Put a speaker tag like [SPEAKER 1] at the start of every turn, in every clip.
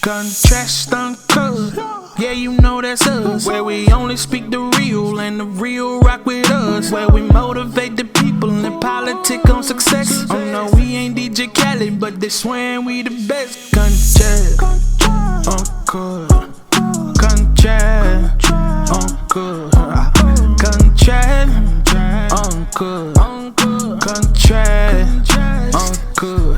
[SPEAKER 1] Contrast uncut, yeah, you know that's us. Where we only speak the real and the real rock with us. Where we motivate the people and politic on success. Oh no, we ain't DJ Khaled, but they swearing we the best. Contrast uncut, contrast uncut, contrast uncut, contrast uncut.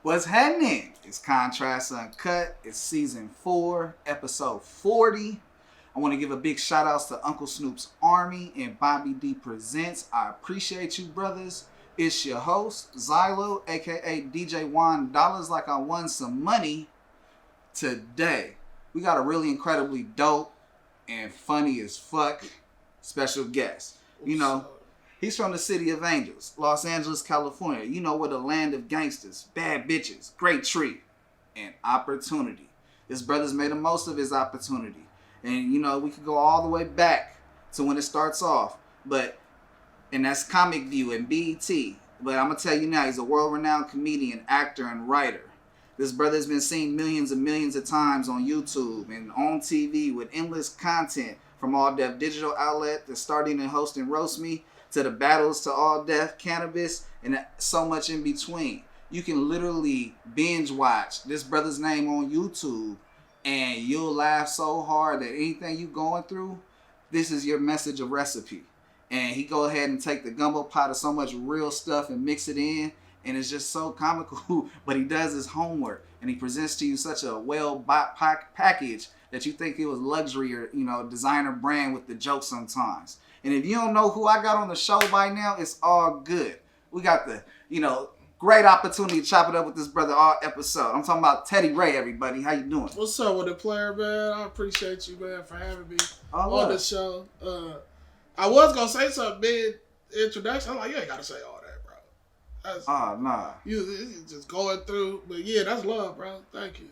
[SPEAKER 2] What's happening? It's Contrast Uncut. It's season 4, episode 40. I want to give a big shout outs to Uncle Snoop's Army and Bobby D Presents. I appreciate you, brothers. It's your host, Zylo, aka DJ Juan Dollars, like I won some money. Today, we got a really incredibly dope and funny as fuck special guest. You know, he's from the city of Angels, Los Angeles, California. You know, where the land of gangsters, bad bitches, great tree, and opportunity. This brother's made the most of his opportunity. And, you know, we could go all the way back to when it starts off. And that's Comic View and BET. But I'm going to tell you now, he's a world-renowned comedian, actor, and writer. This brother's been seen millions and millions of times on YouTube and on TV with endless content from All Deaf Digital Outlet to starting and hosting Roast Me, to the battles to All Deaf Cannabis, and so much in between. You can literally binge watch this brother's name on YouTube, and you'll laugh so hard that anything you going through, this is your message of recipe. And he go ahead and take the gumbo pot of so much real stuff and mix it in, and it's just so comical, but he does his homework, and he presents to you such a well-bought package that you think it was luxury or, you know, designer brand with the jokes sometimes. And if you don't know who I got on the show by now, it's all good. We got the, you know, great opportunity to chop it up with this brother all episode. I'm talking about Teddy Ray, everybody. How you doing?
[SPEAKER 3] What's up with the player, man? I appreciate you, man, for having me on the show. I was going to say something mid-introduction. I'm like, you ain't got to say all that, bro.
[SPEAKER 2] Nah.
[SPEAKER 3] You just going through. But yeah, that's love, bro. Thank you.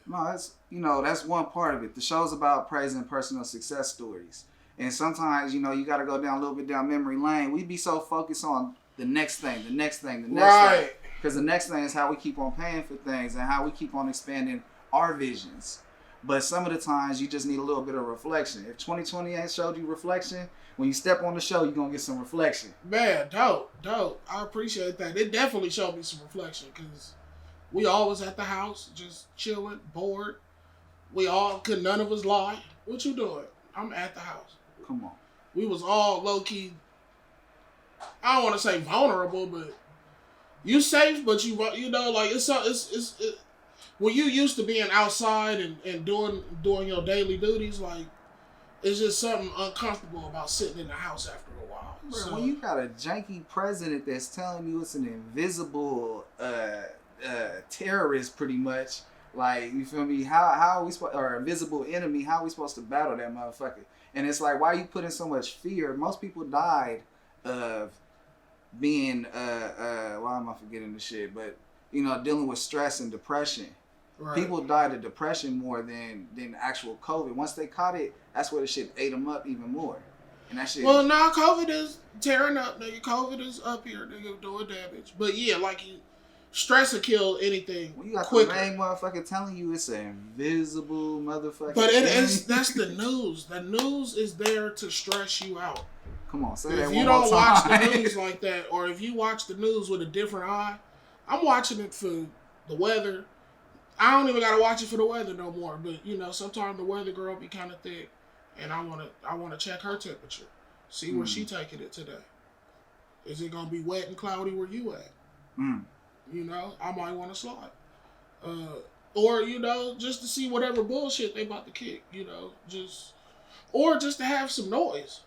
[SPEAKER 2] No, that's one part of it. The show's about praising personal success stories. And sometimes, you know, you got to go down a little bit down memory lane. We be so focused on the next thing.
[SPEAKER 3] Right.
[SPEAKER 2] Because the next thing is how we keep on paying for things and how we keep on expanding our visions. But some of the times, you just need a little bit of reflection. If 2020 ain't showed you reflection, when you step on the show, you're going to get some reflection.
[SPEAKER 3] Man, dope. I appreciate that. It definitely showed me some reflection because we always at the house, just chilling, bored. None of us lie. What you doing? I'm at the house.
[SPEAKER 2] Come on.
[SPEAKER 3] We was all low-key, I don't want to say vulnerable, but you safe, but you know, like it's when you used to being outside and doing your daily duties, like it's just something uncomfortable about sitting in the house after a while.
[SPEAKER 2] Bro,
[SPEAKER 3] so,
[SPEAKER 2] when you got a janky president that's telling you it's an invisible terrorist, pretty much, like, you feel me? How are we supposed, or invisible enemy? How are we supposed to battle that motherfucker? And it's like, why are you putting so much fear? Most people died of being why am I forgetting the shit? But, you know, dealing with stress and depression. Right. People died of depression more than actual COVID. Once they caught it, that's where the shit ate them up even more. And that shit.
[SPEAKER 3] Well, now COVID is tearing up, nigga. COVID is up here, nigga, doing damage. But yeah, like stress will kill anything
[SPEAKER 2] when you got
[SPEAKER 3] quicker.
[SPEAKER 2] The main motherfucker telling you it's an invisible motherfucker.
[SPEAKER 3] But that's the news. The news is there to stress you out.
[SPEAKER 2] Come on, say
[SPEAKER 3] that
[SPEAKER 2] one
[SPEAKER 3] more time. If you don't watch the news like that, or if you watch the news with a different eye, I'm watching it for the weather. I don't even gotta watch it for the weather no more. But you know, sometimes the weather girl be kind of thick, and I wanna check her temperature, see where she taking it today. Is it gonna be wet and cloudy where you at? You know, I might want to slide. Or, you know, just to see whatever bullshit they about to kick, you know, just to have some noise.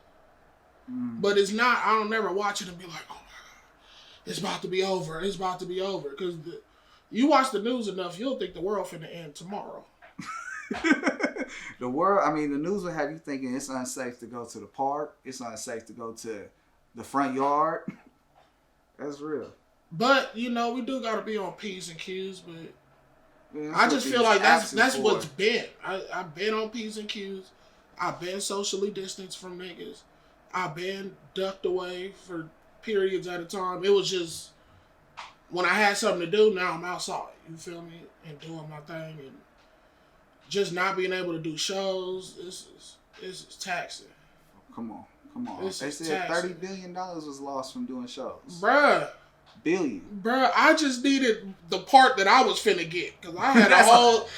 [SPEAKER 3] But it's not, I don't never watch it and be like, oh my God, it's about to be over. Because you watch the news enough, you'll think the world finna end tomorrow.
[SPEAKER 2] The news will have you thinking it's unsafe to go to the park. It's unsafe to go to the front yard. That's real.
[SPEAKER 3] But, you know, we do got to be on P's and Q's, but
[SPEAKER 2] Yeah,
[SPEAKER 3] I just feel like that's
[SPEAKER 2] for.
[SPEAKER 3] what's been. I've been on P's and Q's. I've been socially distanced from niggas. I've been ducked away for periods at a time. It was just when I had something to do. Now I'm outside. You feel me? And doing my thing, and just not being able to do shows. This is taxing.
[SPEAKER 2] Come on. They said
[SPEAKER 3] taxing.
[SPEAKER 2] $30 billion was lost from doing shows.
[SPEAKER 3] Bruh.
[SPEAKER 2] Billion.
[SPEAKER 3] Bruh, I just needed the part that I was finna get. Because I had a whole...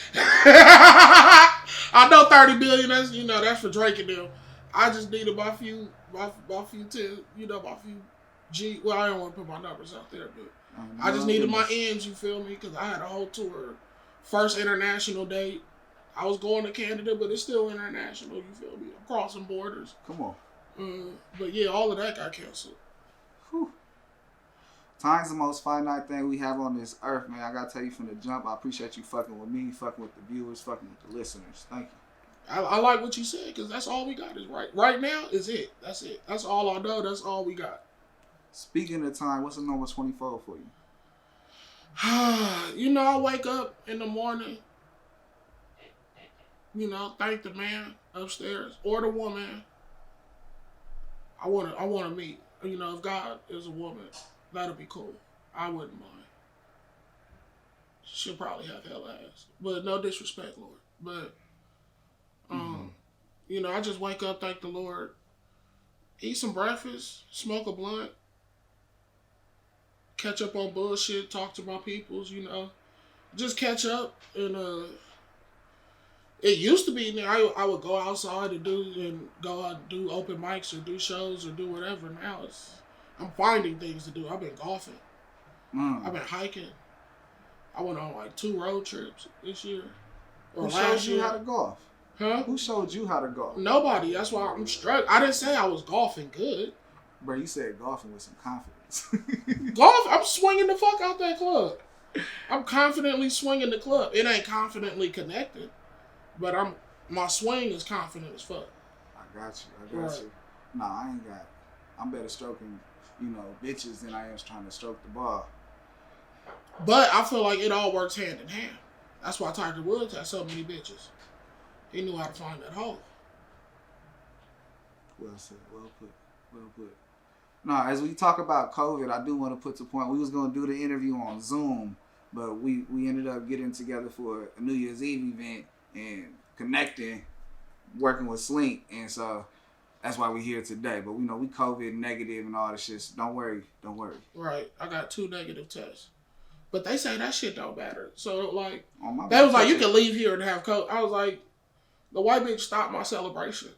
[SPEAKER 3] I know 30 billion, that's for Drake and them. I just needed my few G... Well, I don't want to put my numbers out there, but I just needed my ends, you feel me? Because I had a whole tour. First international date. I was going to Canada, but it's still international, you feel me? I'm crossing borders.
[SPEAKER 2] Come on.
[SPEAKER 3] But yeah, all of that got canceled.
[SPEAKER 2] Whew. Time's the most finite thing we have on this earth, man. I gotta tell you from the jump, I appreciate you fucking with me, fucking with the viewers, fucking with the listeners. Thank you.
[SPEAKER 3] I like what you said, because that's all we got is right now is it. That's it. That's all I know. That's all we got.
[SPEAKER 2] Speaking of time, what's a normal 24 for you?
[SPEAKER 3] I wake up in the morning, thank the man upstairs or the woman I want to meet. If God is a woman, that'll be cool. I wouldn't mind. She'll probably have hell ass. But no disrespect, Lord. But, I just wake up, thank the Lord, eat some breakfast, smoke a blunt, catch up on bullshit, talk to my peoples, just catch up. And it used to be I would go outside and go out and do open mics or do shows or do whatever. Now I'm finding things to do. I've been golfing. I've been hiking. I went on like 2 road trips this year.
[SPEAKER 2] Who showed you how to golf?
[SPEAKER 3] Huh?
[SPEAKER 2] Who showed you how to golf?
[SPEAKER 3] Nobody. That's why I'm struggling. I didn't say I was golfing good.
[SPEAKER 2] Bro, you said golfing with some confidence.
[SPEAKER 3] Golf, I'm swinging the fuck out that club. I'm confidently swinging the club. It ain't confidently connected, but my swing is confident as fuck.
[SPEAKER 2] I got you. Nah, I ain't got. I'm better stroking, bitches than I am trying to stroke the ball.
[SPEAKER 3] But I feel like it all works hand in hand. That's why Tiger Woods had so many bitches. He knew how to find that hole.
[SPEAKER 2] Well said. Well put. Now, as we talk about COVID, I do want to put to point, we was going to do the interview on Zoom, but we ended up getting together for a New Year's Eve event and connecting, working with Slink, and so that's why we're here today. But we COVID negative and all this shit. So don't worry.
[SPEAKER 3] Right. I got 2 negative tests. But they say that shit don't matter. So, like,
[SPEAKER 2] they
[SPEAKER 3] was like, you can leave here and have COVID. I was like, the white bitch stopped my celebration.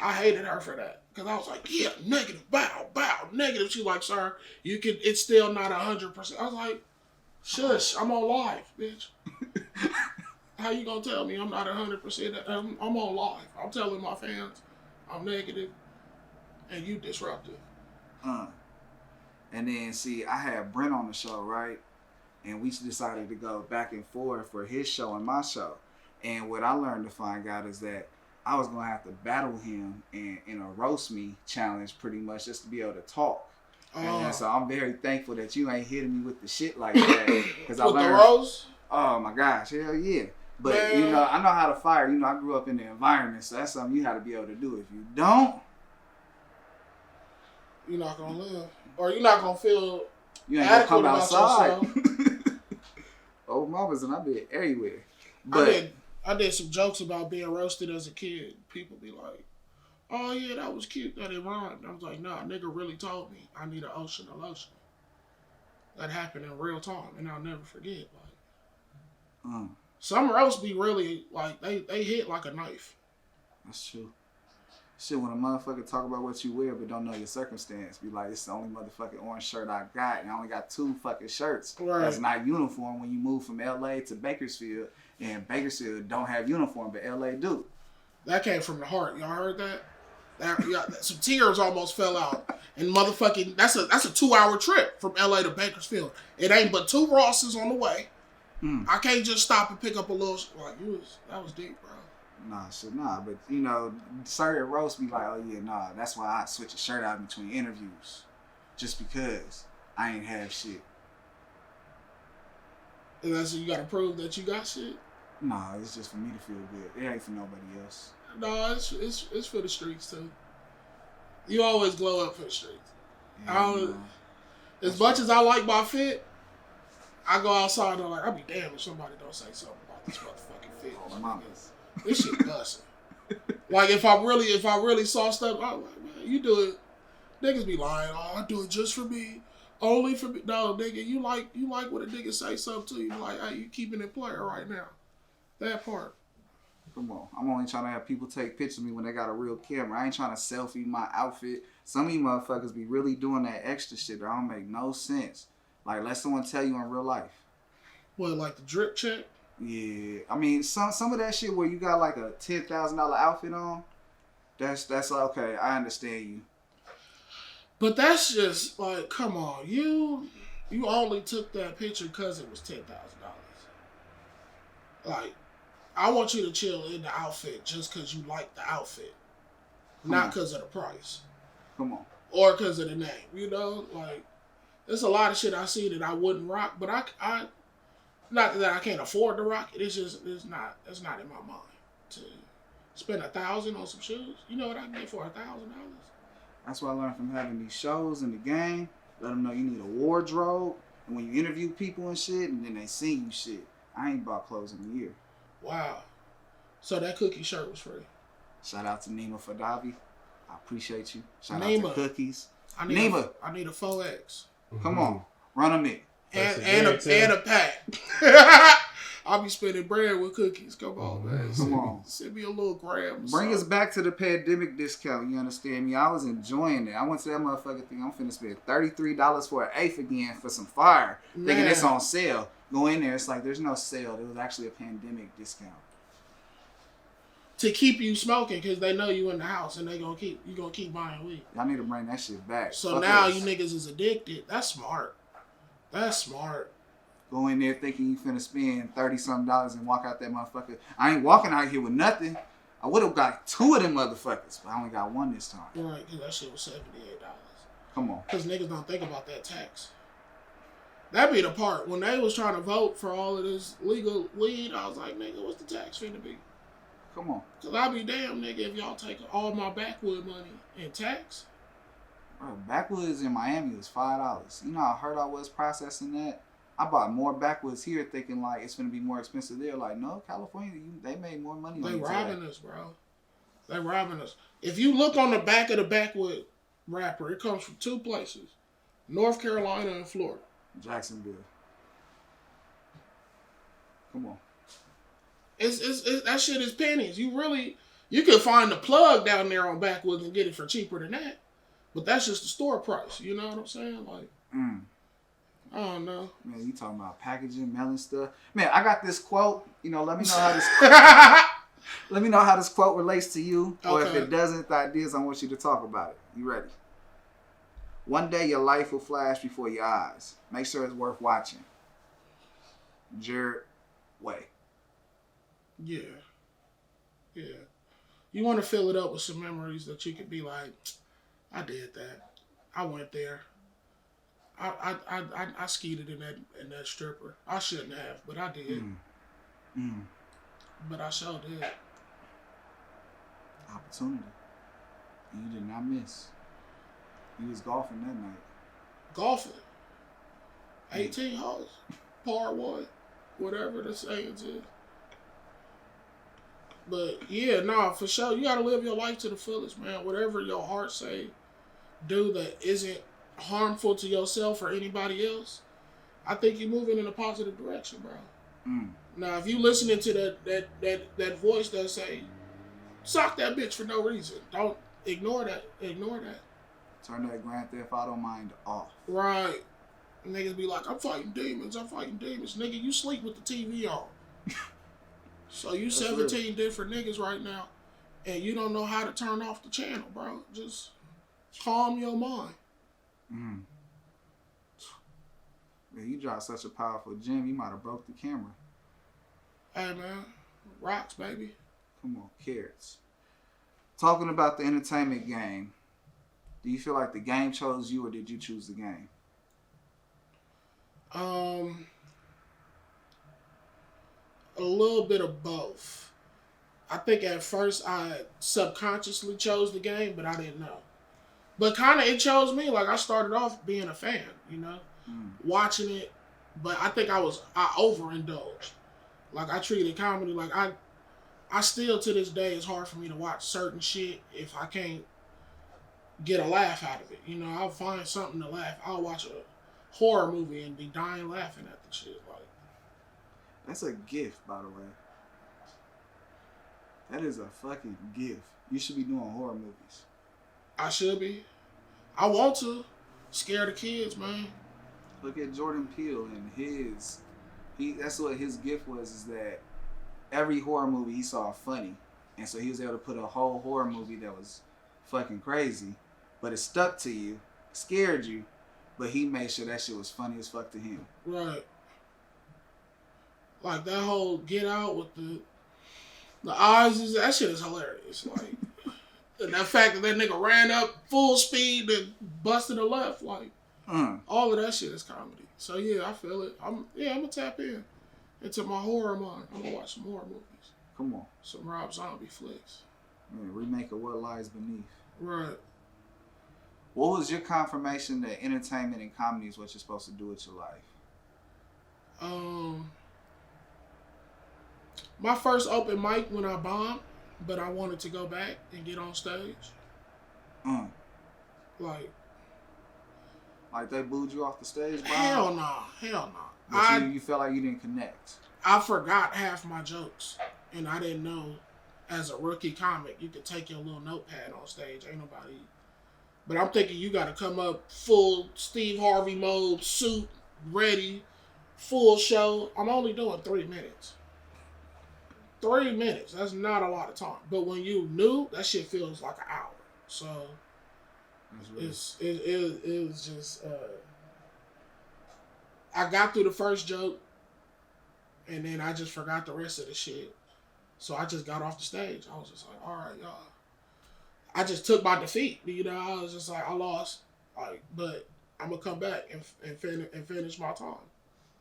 [SPEAKER 3] I hated her for that. Because I was like, yeah, negative, bow, negative. She like, sir, it's still not 100%. I was like, shush, I'm on live, bitch. How you gonna tell me I'm not 100%? I'm on live. I'm telling my fans I'm negative and you disruptive.
[SPEAKER 2] And then, see, I had Brent on the show, right? And we decided to go back and forth for his show and my show. And what I learned to find out is that I was going to have to battle him in a roast me challenge pretty much just to be able to talk. And so I'm very thankful that you ain't hitting me with the shit like that. Cause I learned,
[SPEAKER 3] the roast?
[SPEAKER 2] Oh my gosh, hell yeah. But,
[SPEAKER 3] Man.
[SPEAKER 2] I know how to fire. I grew up in the environment, so that's something you have to be able to do. If you don't,
[SPEAKER 3] you're not going to live. Or you're not going to feel
[SPEAKER 2] you ain't going to come outside.
[SPEAKER 3] Yourself.
[SPEAKER 2] Old mamas and I've been everywhere. But
[SPEAKER 3] I did some jokes about being roasted as a kid. People be like, oh yeah, that was cute that it rhymed. I was like, nah, nigga really told me I need an ocean of lotion. That happened in real time, and I'll never forget. Like, some roasts be really, like, they hit like a knife.
[SPEAKER 2] That's true. Shit, when a motherfucker talk about what you wear but don't know your circumstance, be like, it's the only motherfucking orange shirt I got, and I only got 2 fucking shirts.
[SPEAKER 3] Right.
[SPEAKER 2] That's not uniform when you move from LA to Bakersfield, and Bakersfield don't have uniform, but LA do.
[SPEAKER 3] That came from the heart. Y'all heard that? Some tears almost fell out. And motherfucking, that's a 2-hour trip from LA to Bakersfield. It ain't but 2 Rosses on the way. I can't just stop and pick up a little, like, that was deep, bro.
[SPEAKER 2] Nah, but certain roasts be like, oh yeah, nah, that's why I switch a shirt out between interviews. Just because I ain't have shit.
[SPEAKER 3] And that's you gotta prove that you got shit.
[SPEAKER 2] Nah, it's just for me to feel good. It ain't for nobody else.
[SPEAKER 3] No, it's for the streets too. You always glow up for the streets.
[SPEAKER 2] Yeah,
[SPEAKER 3] As much as I like my fit, I go outside and I'm like, I'll be damned if somebody don't say something about this motherfucking fit.
[SPEAKER 2] Oh, mamas.
[SPEAKER 3] This shit busting. Like if I really saw stuff, I'm like, man, you do it. Niggas be lying. Oh, I do it just for me. Only for me. No, nigga, you like when a nigga say something to you. Like, hey, you keeping it player right now. That part.
[SPEAKER 2] Come on. I'm only trying to have people take pictures of me when they got a real camera. I ain't trying to selfie my outfit. Some of you motherfuckers be really doing that extra shit that don't make no sense. Like, let someone tell you in real life.
[SPEAKER 3] What, like the drip check?
[SPEAKER 2] Yeah. I mean, some of that shit where you got like a $10,000 outfit on, that's like, okay, I understand you.
[SPEAKER 3] But that's just like, come on, you only took that picture because it was $10,000. Like, I want you to chill in the outfit just because you like the outfit, not because of the price.
[SPEAKER 2] Come on.
[SPEAKER 3] Or because of the name, you know? Like, there's a lot of shit I see that I wouldn't rock, but I not that I can't afford to rock it. It's not in my mind to spend $1,000 on some shoes. You know what I can get for $1,000?
[SPEAKER 2] That's what I learned from having these shows in the game. Let them know you need a wardrobe. And when you interview people and shit, and then they sing you shit. I ain't bought clothes in a year. Wow.
[SPEAKER 3] So that cookie shirt was free.
[SPEAKER 2] Shout out to Nima Fadavi. I appreciate you. Shout
[SPEAKER 3] Nima.
[SPEAKER 2] out to Cookies.
[SPEAKER 3] I need a 4X.
[SPEAKER 2] Come on. Run them in.
[SPEAKER 3] And a pack. I'll be spending bread with Cookies. Come on, man.
[SPEAKER 2] Come on.
[SPEAKER 3] Send me a little gram.
[SPEAKER 2] Bring us back to the pandemic discount. You understand me? I was enjoying it. I went to that motherfucker thing. I'm finna spend $33 for an eighth again for some fire.
[SPEAKER 3] Man.
[SPEAKER 2] Thinking it's on sale. Go in there. It's like there's no sale. It was actually a pandemic discount.
[SPEAKER 3] To keep you smoking because they know you in the house and you gonna keep buying weed.
[SPEAKER 2] Y'all need to bring that shit back.
[SPEAKER 3] So now you niggas is addicted. That's smart. That's smart.
[SPEAKER 2] Go in there thinking you finna spend $30-something and walk out that motherfucker. I ain't walking out here with nothing. I would have got 2 of them motherfuckers, but I only got 1 this time.
[SPEAKER 3] Right, because that shit was $78.
[SPEAKER 2] Come on.
[SPEAKER 3] Because niggas don't think about that tax. That be the part. When they was trying to vote for all of this legal weed, I was like, nigga, what's the tax finna be?
[SPEAKER 2] Come on.
[SPEAKER 3] Because I be damn, nigga, if y'all take all my backwood money in tax.
[SPEAKER 2] Bro, backwoods in Miami was $5. You know how hurt I was processing that? I bought more backwoods here thinking like it's going to be more expensive there. Like, no, California, they made more money on
[SPEAKER 3] They
[SPEAKER 2] you.
[SPEAKER 3] robbing us, bro. They robbing us. If you look on the back of the backwood wrapper, it comes from 2 places. North Carolina and Florida.
[SPEAKER 2] Jacksonville. Come on.
[SPEAKER 3] It's that shit is pennies. You could find the plug down there on backwoods and get it for cheaper than that. But that's just the store price. You know what I'm saying? Like, I don't know.
[SPEAKER 2] Man, you talking about packaging, mailing stuff. Man, I got this quote. You know, let me know how this let me know how this quote relates to you. Or if it doesn't, the ideas I want you to talk about it. You ready? One day your life will flash before your eyes. Make sure it's worth watching. Jared Way.
[SPEAKER 3] Yeah. Yeah. You want to fill it up with some memories that you could be like, I did that. I went there. I skeeted in that stripper. I shouldn't have, but I did. But I sure did.
[SPEAKER 2] Opportunity. You did not miss. You was golfing that night.
[SPEAKER 3] Golfing. 18 holes. Par 1. Whatever the saying is. But yeah, nah, for sure. You gotta live your life to the fullest, man. Whatever your heart say, do that isn't harmful to yourself or anybody else. I think you're moving in a positive direction, bro. Now, if you listening to that voice that say, sock that bitch for no reason, don't ignore that. Ignore that.
[SPEAKER 2] Turn that Grand Theft Auto mind off.
[SPEAKER 3] Right. Niggas be like, I'm fighting demons. Nigga, you sleep with the TV on. So you 17 different niggas right now, and you don't know how to turn off the channel, bro. Just calm your mind.
[SPEAKER 2] Man, you dropped such a powerful gem, you might have broke the camera.
[SPEAKER 3] Hey, man. Rocks, baby.
[SPEAKER 2] Come on, carrots. Talking about the entertainment game, do you feel like the game chose you or did you choose the game?
[SPEAKER 3] a little bit of both. I think at first I subconsciously chose the game, but I didn't know. But kind of it chose me. Like I started off being a fan, watching it. But I think I overindulged. Like I treated comedy like I still to this day it's hard for me to watch certain shit if I can't get a laugh out of it. I'll find something to laugh. I'll watch a horror movie and be dying laughing at the shit. Like
[SPEAKER 2] that's a gift, by the way. That is a fucking gift. You should be doing horror movies.
[SPEAKER 3] I should be. I want to. Scare the kids, man.
[SPEAKER 2] Look at Jordan Peele and that's what his gift was, is that every horror movie he saw funny. And so he was able to put a whole horror movie that was fucking crazy, but it stuck to you, scared you, but he made sure that shit was funny as fuck to him.
[SPEAKER 3] Right. Like that whole Get Out with the eyes, that shit is hilarious. Like, and that fact that nigga ran up full speed and busted a left, like, all of that shit is comedy. So yeah, I feel it. I'm gonna tap into my horror mind. I'm gonna watch some horror movies.
[SPEAKER 2] Come on.
[SPEAKER 3] Some Rob Zombie flicks.
[SPEAKER 2] Man, remake of What Lies Beneath.
[SPEAKER 3] Right.
[SPEAKER 2] What was your confirmation that entertainment and comedy is what you're supposed to do with your life?
[SPEAKER 3] My first open mic when I bombed, but I wanted to go back and get on stage.
[SPEAKER 2] Like they booed you off the stage?
[SPEAKER 3] Hell no.
[SPEAKER 2] But you felt like you didn't connect.
[SPEAKER 3] I forgot half my jokes, and I didn't know as a rookie comic you could take your little notepad on stage. Ain't nobody. But I'm thinking you got to come up full Steve Harvey mode, suit, ready, full show. I'm only doing 3 minutes. 3 minutes. That's not a lot of time. But when you new, that shit feels like an hour. So it was just. I got through the first joke, and then I just forgot the rest of the shit. So I just got off the stage. I was just like, all right, y'all. I just took my defeat. I was just like, I lost. Like, but I'm gonna come back and finish my time.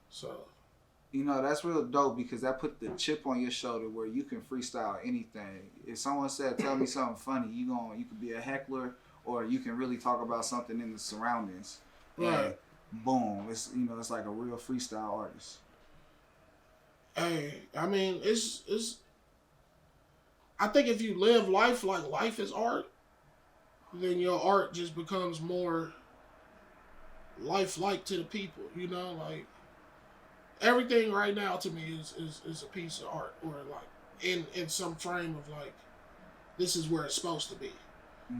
[SPEAKER 3] So.
[SPEAKER 2] That's real dope because that put the chip on your shoulder where you can freestyle anything. If someone said, tell me something funny, you could be a heckler or you can really talk about something in the surroundings.
[SPEAKER 3] Right.
[SPEAKER 2] And boom. It's it's like a real freestyle artist.
[SPEAKER 3] Hey, I mean, it's I think if you live life like life is art, then your art just becomes more lifelike to the people, like everything right now to me is a piece of art, or like in some frame of like this is where it's supposed to be.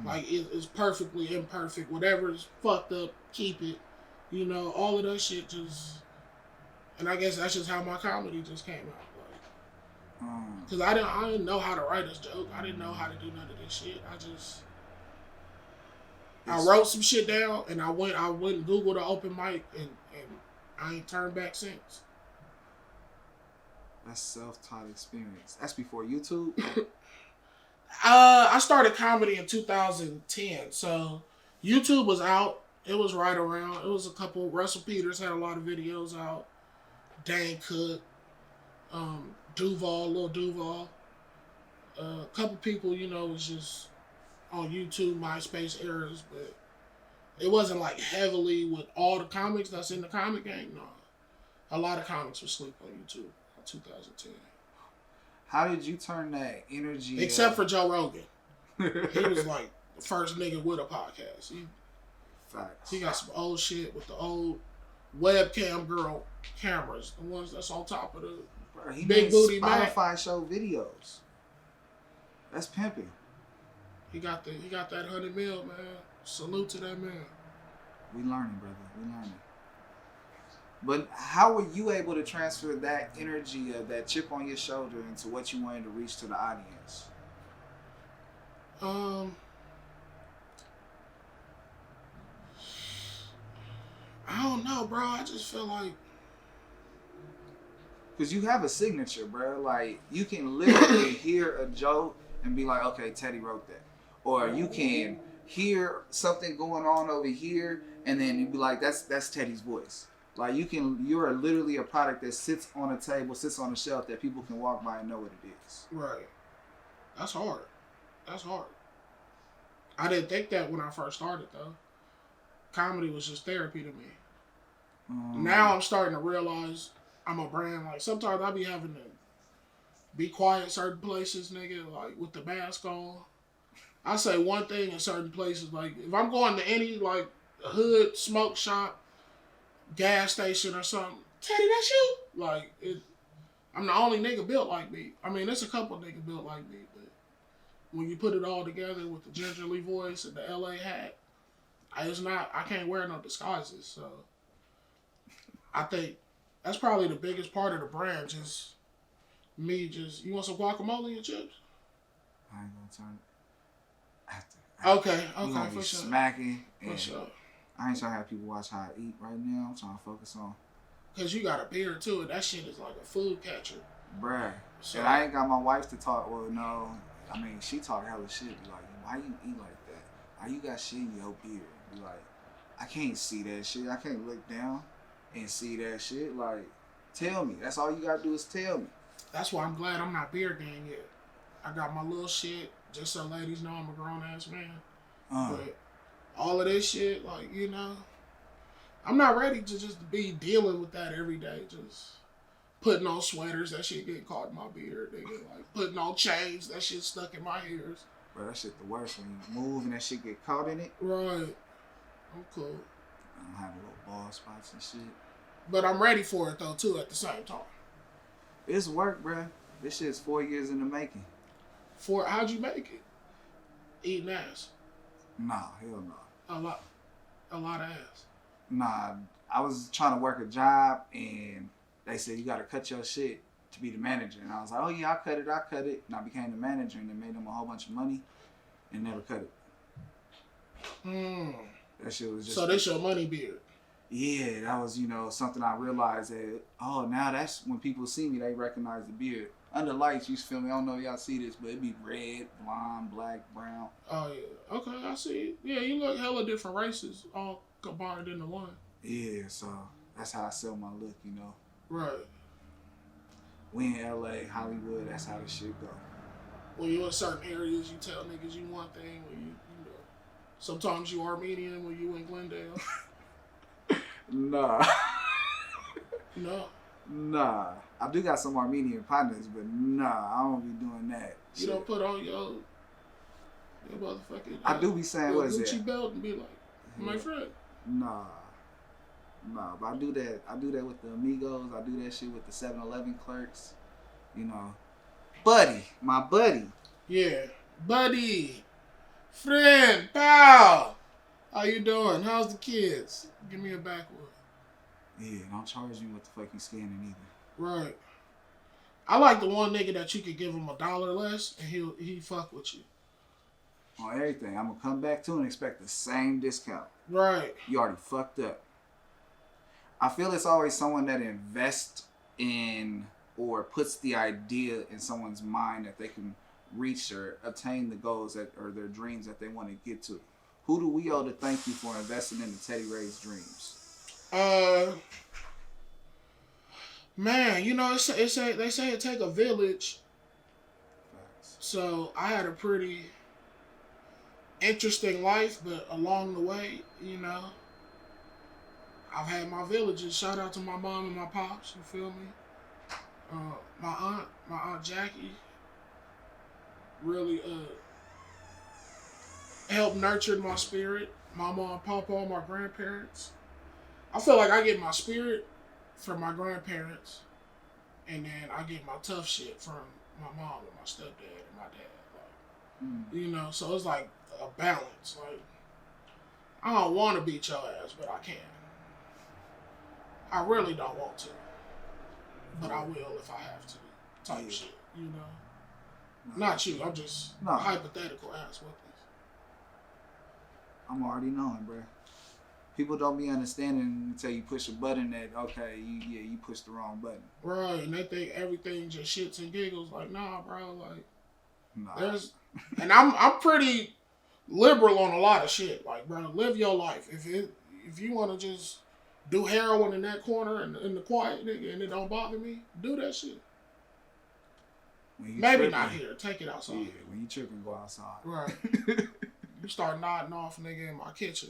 [SPEAKER 3] Like it's perfectly imperfect. Whatever's fucked up, keep it. All of that shit just. And I guess that's just how my comedy just came out. Like, cause I didn't know how to write a joke. I didn't know how to do none of this shit. I wrote some shit down and I went and Googled the open mic and I ain't turned back since.
[SPEAKER 2] That's self-taught experience. That's before YouTube?
[SPEAKER 3] I started comedy in 2010. So YouTube was out. It was right around. It was a couple. Russell Peters had a lot of videos out. Dan Cook. Lil Duval. A couple people, was just on YouTube, MySpace eras, but it wasn't like heavily with all the comics that's in the comic game. No. A lot of comics were asleep on YouTube in 2010.
[SPEAKER 2] How did you turn that energy?
[SPEAKER 3] Except for Joe Rogan. He was like the first nigga with a podcast.
[SPEAKER 2] Facts.
[SPEAKER 3] He got some old shit with the old webcam girl cameras, the ones that's on top of the
[SPEAKER 2] he
[SPEAKER 3] big booty
[SPEAKER 2] Spotify show videos. That's pimping.
[SPEAKER 3] He got that 100 mil, man. Salute to that man.
[SPEAKER 2] We learning, brother. We learning. But how were you able to transfer that energy, that chip on your shoulder, into what you wanted to reach to the audience?
[SPEAKER 3] I don't know, bro. I just feel like...
[SPEAKER 2] Because you have a signature, bro. Like, you can literally hear a joke and be like, okay, Teddy wrote that. Or you can hear something going on over here and then you'd be like, that's Teddy's voice. Like you're literally a product that sits on a table, sits on a shelf that people can walk by and know what it is. Right.
[SPEAKER 3] That's hard. That's hard. I didn't think that when I first started though. Comedy was just therapy to me. Now I'm starting to realize I'm a brand. Like sometimes I be having to be quiet certain places, nigga, like with the mask on. I say one thing in certain places, like if I'm going to any like hood smoke shop, gas station or something, Teddy, that's you. Like I'm the only nigga built like me. I mean, there's a couple niggas built like me, but when you put it all together with the gingerly voice and the LA hat, I can't wear no disguises. So I think that's probably the biggest part of the brand. Just me, you want some guacamole and chips?
[SPEAKER 2] I ain't gonna turn it.
[SPEAKER 3] Okay,
[SPEAKER 2] for sure. Smacking. For sure. I ain't trying to have people watch how I eat right now. I'm trying to focus on.
[SPEAKER 3] Cause you got a beard too, and that shit is like a food catcher.
[SPEAKER 2] Bruh. So, and I ain't got my wife to talk. Well, no. I mean, she talk hella shit. Be like, why you eat like that? Why you got shit in your beard? Be like, I can't see that shit. I can't look down and see that shit. Like, tell me. That's all you gotta do is tell me.
[SPEAKER 3] That's why I'm glad I'm not beard gang yet. I got my little shit just so ladies know I'm a grown ass man. But all of this shit, like, you know, I'm not ready to just be dealing with that every day. Just putting on sweaters, that shit get caught in my beard, nigga. Like putting on chains, that shit stuck in my ears.
[SPEAKER 2] Bro, that shit the worst when you move and that shit get caught in it.
[SPEAKER 3] Right. I'm cool.
[SPEAKER 2] I don't have little bald spots and shit.
[SPEAKER 3] But I'm ready for it though too at the same time.
[SPEAKER 2] It's work, bro. This shit's 4 years in the making.
[SPEAKER 3] How'd you make it? Eating ass?
[SPEAKER 2] Nah, hell no.
[SPEAKER 3] A lot of ass.
[SPEAKER 2] Nah, I was trying to work a job and they said you gotta cut your shit to be the manager. And I was like, oh yeah, I cut it. And I became the manager and they made them a whole bunch of money and never cut it. That shit was just...
[SPEAKER 3] So this your money beard?
[SPEAKER 2] Yeah, that was, something I realized that, now that's when people see me, they recognize the beard. Under lights, you feel me? I don't know if y'all see this, but it'd be red, blonde, black, brown.
[SPEAKER 3] Oh, yeah. Okay, I see it. Yeah, you look hella different races all combined into one.
[SPEAKER 2] Yeah, so that's how I sell my look,
[SPEAKER 3] Right.
[SPEAKER 2] We in LA, Hollywood, that's how this shit go.
[SPEAKER 3] When you in certain areas, you tell niggas you one thing. When you sometimes you Armenian when you in Glendale.
[SPEAKER 2] Nah.
[SPEAKER 3] No.
[SPEAKER 2] Nah. I do got some Armenian partners, but nah, I don't be doing that.
[SPEAKER 3] You don't put on your motherfucking...
[SPEAKER 2] I do be saying, what is it?
[SPEAKER 3] Gucci belt and be like, my friend.
[SPEAKER 2] Nah, but I do that. I do that with the amigos. I do that shit with the 7-Eleven clerks. Buddy, my buddy.
[SPEAKER 3] Yeah, buddy, friend, pal. How you doing? How's the kids? Give me a backwood.
[SPEAKER 2] Yeah, don't charge me what the fuck you scanning either.
[SPEAKER 3] Right. I like the one nigga that you could give him $1 less and he fuck with you.
[SPEAKER 2] On everything. I'm gonna come back to and expect the same discount.
[SPEAKER 3] Right.
[SPEAKER 2] You already fucked up. I feel it's always someone that invests in or puts the idea in someone's mind that they can reach or attain the goals or their dreams that they want to get to. Who do we owe to thank you for investing in the Teddy Ray's dreams?
[SPEAKER 3] Man, they say it take a village.
[SPEAKER 2] Facts.
[SPEAKER 3] So I had a pretty interesting life, but along the way, I've had my villages. Shout out to my mom and my pops. You feel me? My aunt Jackie, really helped nurture my spirit. My mom and papa, my grandparents. I feel like I get my spirit from my grandparents, and then I get my tough shit from my mom and my stepdad and my dad. Like, so it's like a balance. Like, I don't want to beat your ass, but I can. I really don't want to, but I will if I have to. Type shit, Not you. I'm just hypothetical ass with this.
[SPEAKER 2] I'm already knowing, bro. People don't be understanding until you push a button that, okay, you pushed the wrong button.
[SPEAKER 3] Right, and they think everything just shits and giggles. Like, nah, bro, like,
[SPEAKER 2] nah.
[SPEAKER 3] And I'm pretty liberal on a lot of shit. Like, bro, live your life. If you want to just do heroin in that corner in the quiet, nigga, and it don't bother me, do that shit. Maybe tripping, not here. Take it outside.
[SPEAKER 2] Yeah, when you tripping, go outside.
[SPEAKER 3] Right. You start nodding off, nigga, in my kitchen.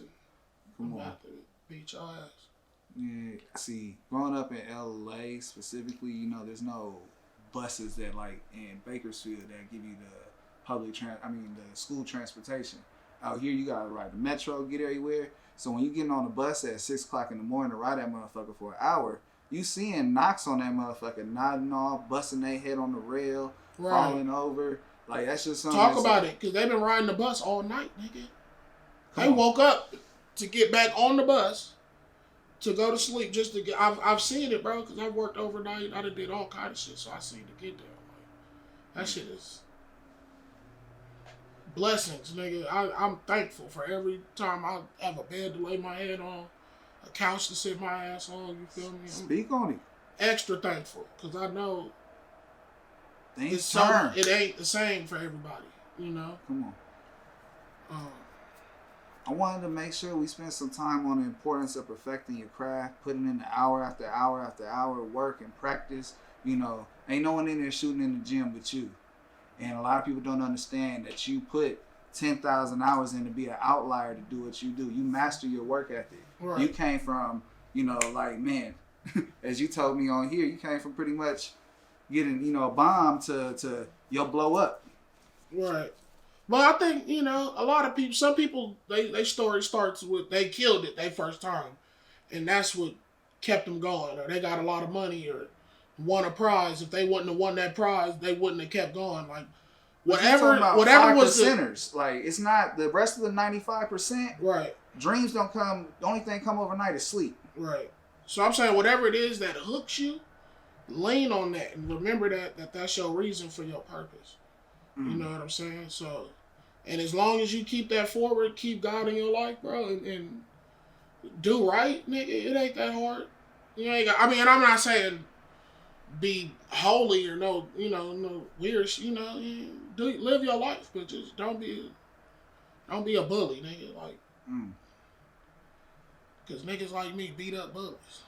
[SPEAKER 2] Come on.
[SPEAKER 3] About to beat your ass.
[SPEAKER 2] Yeah, see, growing up in LA specifically, you know, there's no buses that like in Bakersfield that give you the school transportation. Out here, you gotta ride the metro, get everywhere. So when you getting on a bus at 6 o'clock in the morning to ride that motherfucker for an hour, you seeing knocks on that motherfucker, nodding off, busting their head on the rail, falling over. Like, that's just something.
[SPEAKER 3] Talk about it, because they've been riding the bus all night, nigga. They woke up to get back on the bus to go to sleep just to get. I've seen it, bro, because I've worked overnight. I done did all kind of shit, so I seen to get there. Like, that shit is blessings, nigga. I'm thankful for every time I have a bed to lay my head on, a couch to sit my ass on. You feel me?
[SPEAKER 2] Speak on it.
[SPEAKER 3] Extra thankful, because I know
[SPEAKER 2] things turn.
[SPEAKER 3] It ain't the same for everybody, you know?
[SPEAKER 2] Come on. I wanted to make sure we spent some time on the importance of perfecting your craft, putting in the hour after hour after hour of work and practice. You know, ain't no one in there shooting in the gym but you. And a lot of people don't understand that you put 10,000 hours in to be an outlier to do what you do. You master your work ethic. Right. You came from, you know, like, man, as you told me on here, you came from pretty much getting, you know, a bomb to you'll blow up.
[SPEAKER 3] Right. But I think, you know, a lot of people, some people, they story starts with they killed it their first time. And that's what kept them going. Or they got a lot of money or won a prize. If they wouldn't have won that prize, they wouldn't have kept going. Like, whatever was the
[SPEAKER 2] percenters. Like, it's not the rest of the 95%.
[SPEAKER 3] Right.
[SPEAKER 2] Dreams don't come, the only thing come overnight is sleep.
[SPEAKER 3] Right. So I'm saying whatever it is that hooks you, lean on that and remember that's your reason for your purpose. You know what I'm saying? So, and as long as you keep that forward, keep God in your life, bro, and do right, nigga, it ain't that hard. You ain't got, I mean, and I'm not saying be holy or no weird, you know, live your life, but just don't be a bully, nigga, like, because niggas like me beat up bullies.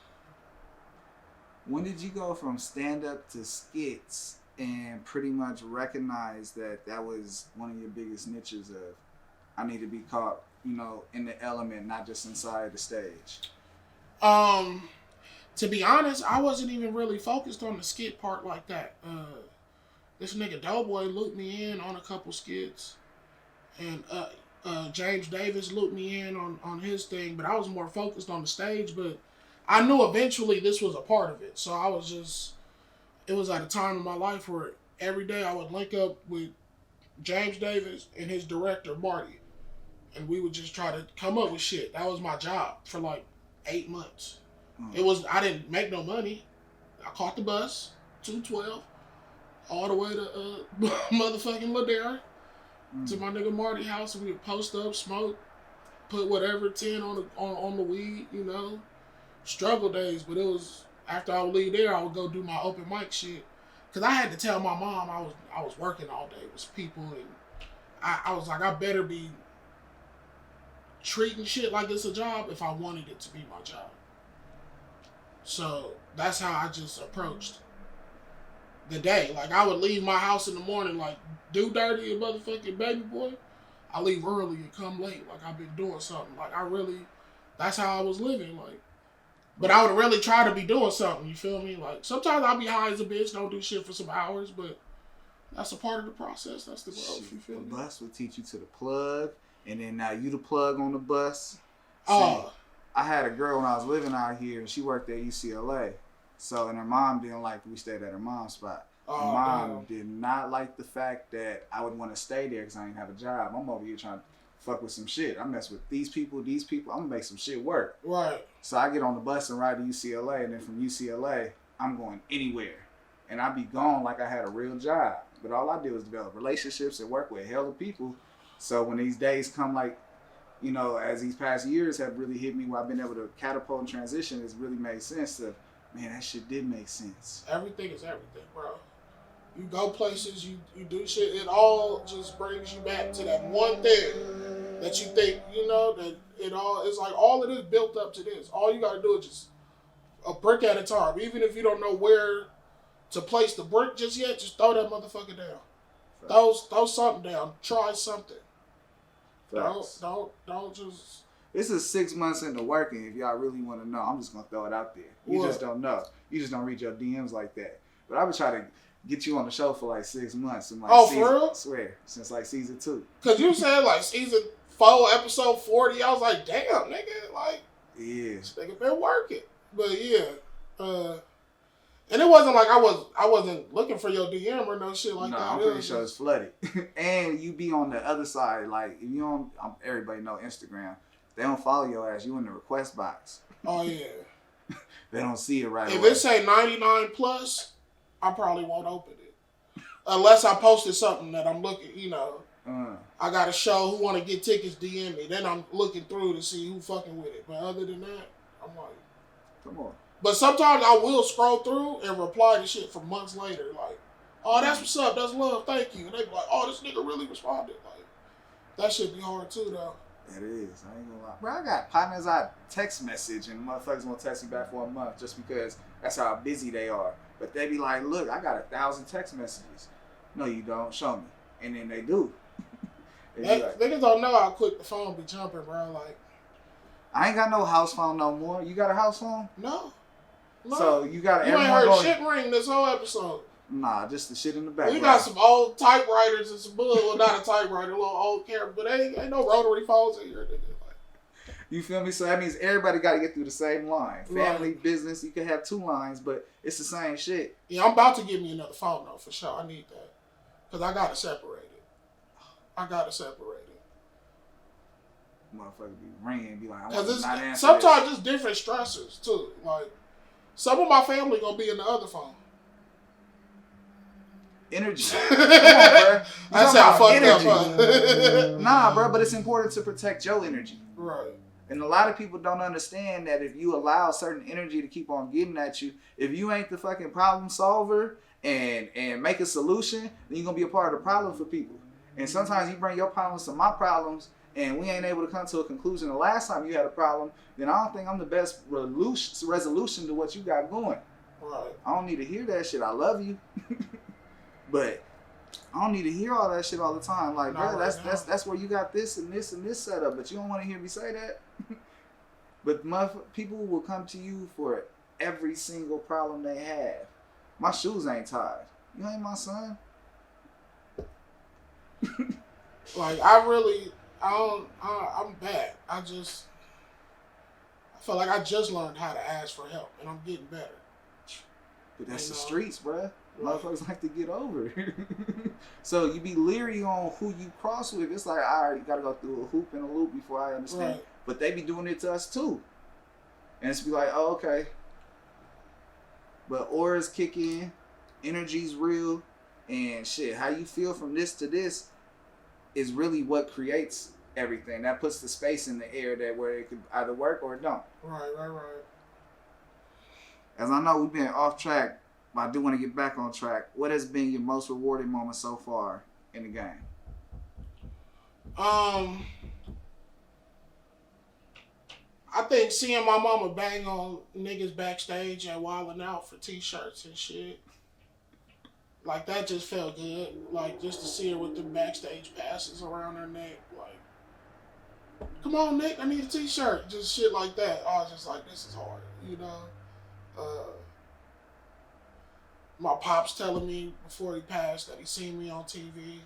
[SPEAKER 2] When did you go from stand-up to skits and pretty much recognize that was one of your biggest niches of, I need to be caught, you know, in the element, not just inside the stage?
[SPEAKER 3] To be honest, I wasn't even really focused on the skit part like that. This nigga Doughboy looped me in on a couple skits. And James Davis looped me in on his thing, but I was more focused on the stage, but I knew eventually this was a part of it. So I was just, it was at a time in my life where every day I would link up with James Davis and his director, Marty. And we would just try to come up with shit. That was my job for like 8 months. I didn't make no money. I caught the bus, 212, all the way to motherfucking Ladera, to my nigga Marty house, and we would post up, smoke, put whatever 10 on the weed, you know. Struggle days, but it was after I would leave there, I would go do my open mic shit. Cause I had to tell my mom I was working all day with people, and I was like, I better be treating shit like it's a job if I wanted it to be my job. So that's how I just approached the day. Like, I would leave my house in the morning, like, do dirty a motherfucking baby boy. I leave early and come late, like I've been doing something. Like, that's how I was living, like. But I would really try to be doing something, you feel me? Like, sometimes I'll be high as a bitch, don't do shit for some hours, but that's a part of the process. That's the growth, you feel me?
[SPEAKER 2] The bus will teach you to the plug, and then now you the plug on the bus. I had a girl when I was living out here, and she worked at UCLA. So, and her mom didn't like we stayed at her mom's spot. Her mom did not like the fact that I would want to stay there because I didn't have a job. I'm over here trying to fuck with some shit. I mess with these people. I'm going to make some shit work.
[SPEAKER 3] Right.
[SPEAKER 2] So I get on the bus and ride to UCLA, and then from UCLA, I'm going anywhere. And I be gone like I had a real job. But all I did was develop relationships and work with hella people. So when these days come, like, you know, as these past years have really hit me where I've been able to catapult and transition, it's really made sense to, man, that shit did make sense.
[SPEAKER 3] Everything is everything, bro. You go places, you do shit, it all just brings you back to that one thing that you think, you know, that it all, it's like all of this built up to this. All you got to do is just a brick at a time. Even if you don't know where to place the brick just yet, just throw that motherfucker down. Throw something down. Try something. Don't just...
[SPEAKER 2] This is 6 months into working. If y'all really want to know, I'm just going to throw it out there. You just don't know. You just don't read your DMs like that. But I would try to get you on the show for like 6 months. And like
[SPEAKER 3] for real?
[SPEAKER 2] I swear, since like season 2.
[SPEAKER 3] Because you said like season 4, episode 40. I was like, damn, nigga. Like,
[SPEAKER 2] yeah.
[SPEAKER 3] This nigga been working. But yeah. And it wasn't like I wasn't looking for your DM or no shit like that.
[SPEAKER 2] I'm pretty sure it's flooded. And you be on the other side. Like, if you don't, everybody know Instagram. They don't follow your ass. You in the request box.
[SPEAKER 3] Oh, yeah.
[SPEAKER 2] They don't see it right
[SPEAKER 3] if
[SPEAKER 2] away.
[SPEAKER 3] If it say 99 plus, I probably won't open it. Unless I posted something that I'm looking, you know. I got a show who want to get tickets, DM me. Then I'm looking through to see who fucking with it. But other than that, I'm like...
[SPEAKER 2] Come on.
[SPEAKER 3] But sometimes I will scroll through and reply to shit for months later. Like, oh, that's what's up. That's love. Thank you. And they be like, oh, this nigga really responded. Like, that shit be hard too, though.
[SPEAKER 2] It is. I ain't gonna lie. Bro, I got partners I text message and motherfuckers won't text me back for a month just because that's how busy they are. But they be like, look, I got 1,000 text messages. No, you don't. Show me. And then they do.
[SPEAKER 3] Niggas don't know how quick the phone be jumping, bro. Like,
[SPEAKER 2] I ain't got no house phone no more. You got a house phone?
[SPEAKER 3] No.
[SPEAKER 2] So you got
[SPEAKER 3] You ain't heard shit ring this whole episode.
[SPEAKER 2] Nah, just the shit in the background.
[SPEAKER 3] You got some old typewriters and some well, not a typewriter, a little old camera, but ain't no rotary phones in here.
[SPEAKER 2] You feel me? So that means everybody got to get through the same line. Family, business, you can have 2 lines, but it's the same shit.
[SPEAKER 3] Yeah, I'm about to give me another phone though, for sure. I need that. Because I got to separate it.
[SPEAKER 2] Motherfucker be ringing, be like, I
[SPEAKER 3] want to
[SPEAKER 2] not answer
[SPEAKER 3] sometimes
[SPEAKER 2] this.
[SPEAKER 3] it's different stressors too. Like, some of my family gonna be in the other phone.
[SPEAKER 2] Energy. Come on, bro.
[SPEAKER 3] That's how fucked up.
[SPEAKER 2] Nah, bro, but it's important to protect your energy.
[SPEAKER 3] Right.
[SPEAKER 2] And a lot of people don't understand that if you allow certain energy to keep on getting at you, if you ain't the fucking problem solver and make a solution, then you're gonna be a part of the problem for people. And sometimes you bring your problems to my problems, and we ain't able to come to a conclusion the last time you had a problem, then I don't think I'm the best resolution to what you got going.
[SPEAKER 3] Right.
[SPEAKER 2] I don't need to hear that shit. I love you. But I don't need to hear all that shit all the time. Like, bro, that's where you got this and this and this setup, but you don't want to hear me say that. But people will come to you for every single problem they have. My shoes ain't tied. You ain't my son.
[SPEAKER 3] Like, I'm bad. I feel like I just learned how to ask for help, and I'm getting better.
[SPEAKER 2] But that's the streets, bruh. Motherfuckers like to get over. So you be leery on who you cross with. It's like, all right, you gotta go through a hoop and a loop before I understand. Right. But they be doing it to us too. And it's be like, oh, okay. But auras kick in, energy's real, and shit, how you feel from this to this is really what creates everything. That puts the space in the air that where it could either work or it don't.
[SPEAKER 3] Right.
[SPEAKER 2] As I know we've been off track, but I do want to get back on track. What has been your most rewarding moment so far in the game?
[SPEAKER 3] I think seeing my mama bang on niggas backstage at Wildin' Out for t-shirts and shit. Like, that just felt good. Like, just to see her with the backstage passes around her neck. Like, come on, Nick, I need a t-shirt. Just shit like that. I was just like, this is hard, you know? My pops telling me before he passed that he seen me on TV.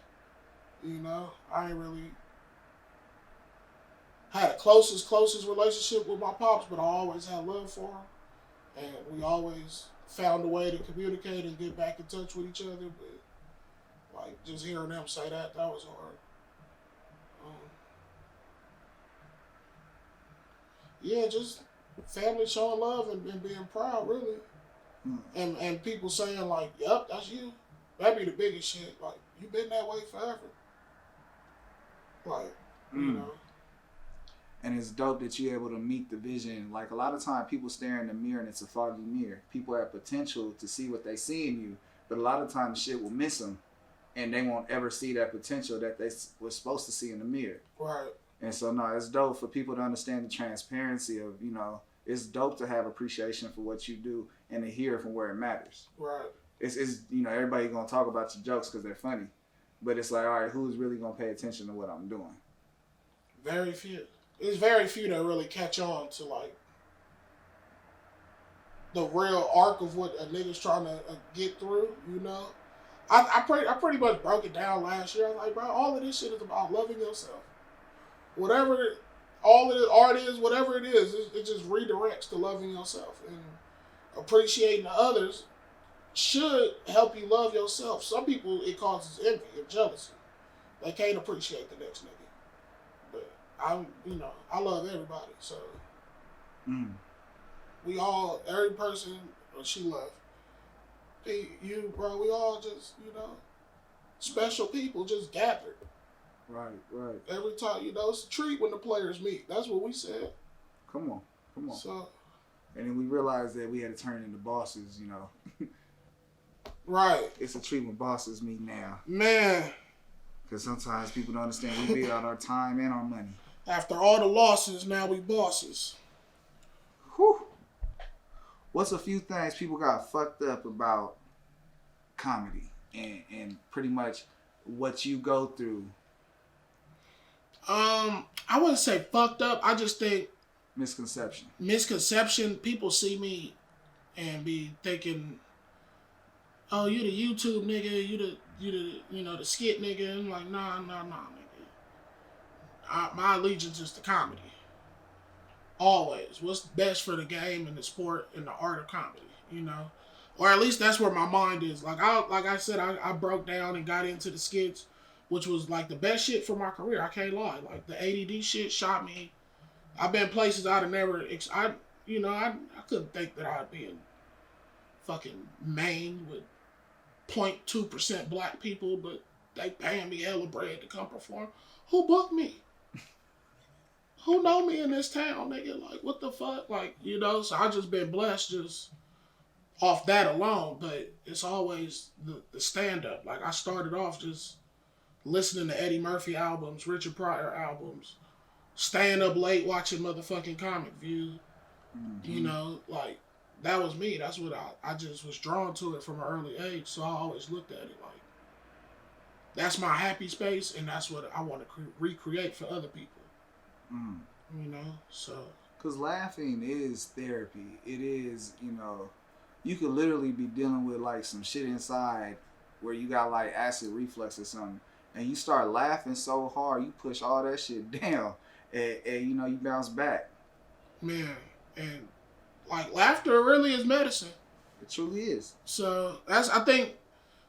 [SPEAKER 3] You know, I ain't really had a closest relationship with my pops, but I always had love for him. And we always found a way to communicate and get back in touch with each other. But, like, just hearing them say that was hard. Yeah, just family showing love and being proud, really. And people saying, like, yep, that's you. That'd be the biggest shit. Like, you been that way forever. Like, you know.
[SPEAKER 2] And it's dope that you're able to meet the vision. Like, a lot of times people stare in the mirror and it's a foggy mirror. People have potential to see what they see in you, but a lot of times shit will miss them, and they won't ever see that potential that they were supposed to see in the mirror.
[SPEAKER 3] Right.
[SPEAKER 2] And so, no, it's dope for people to understand the transparency of, you know, it's dope to have appreciation for what you do and to hear it from where it matters.
[SPEAKER 3] Right.
[SPEAKER 2] It's you know, everybody going to talk about your jokes because they're funny. But it's like, all right, who's really going to pay attention to what I'm doing?
[SPEAKER 3] Very few. It's very few that really catch on to, like, the real arc of what a nigga's trying to get through, you know? I pretty much broke it down last year. I was like, bro, all of this shit is about loving yourself. Whatever art is, whatever it is, it just redirects to loving yourself. And appreciating others should help you love yourself. Some people, it causes envy and jealousy. They can't appreciate the next nigga. But I love everybody. So we all, every person, she left. You, bro, we all just, you know, special people just gathered.
[SPEAKER 2] Right.
[SPEAKER 3] Every time, you know, it's a treat when the players meet. That's what we said.
[SPEAKER 2] Come on.
[SPEAKER 3] So,
[SPEAKER 2] and then we realized that we had to turn into bosses, you know.
[SPEAKER 3] Right.
[SPEAKER 2] It's a treat when bosses meet now.
[SPEAKER 3] Man.
[SPEAKER 2] Because sometimes people don't understand we bid out our time and our money.
[SPEAKER 3] After all the losses, now we bosses.
[SPEAKER 2] Whew. What's a few things people got fucked up about comedy and pretty much what you go through?
[SPEAKER 3] I wouldn't say fucked up. I just think misconception. People see me and be thinking, "Oh, you the YouTube nigga. You the you know the skit nigga." And I'm like, nah, nigga. My allegiance is to comedy. Always. What's best for the game and the sport and the art of comedy, you know? Or at least that's where my mind is. Like I said, I broke down and got into the skits, which was like the best shit for my career. I can't lie. Like the ADD shit shot me. I've been places I'd have never, I couldn't think that I'd be in fucking Maine with 0.2% black people, but they paying me hella bread to come perform. Who booked me? Who know me in this town, nigga? Like, what the fuck? Like, you know, so I just been blessed just off that alone. But it's always the stand-up. Like, I started off just listening to Eddie Murphy albums, Richard Pryor albums, staying up late watching motherfucking Comic View. Mm-hmm. You know, like, that was me. That's what I just was drawn to it from an early age. So I always looked at it like, that's my happy space, and that's what I want to recreate for other people. You know, so.
[SPEAKER 2] Because laughing is therapy. It is, you know, you could literally be dealing with like some shit inside where you got like acid reflux or something, and you start laughing so hard, you push all that shit down, and you know, you bounce back.
[SPEAKER 3] Man, and like laughter really is medicine.
[SPEAKER 2] It truly is.
[SPEAKER 3] So I think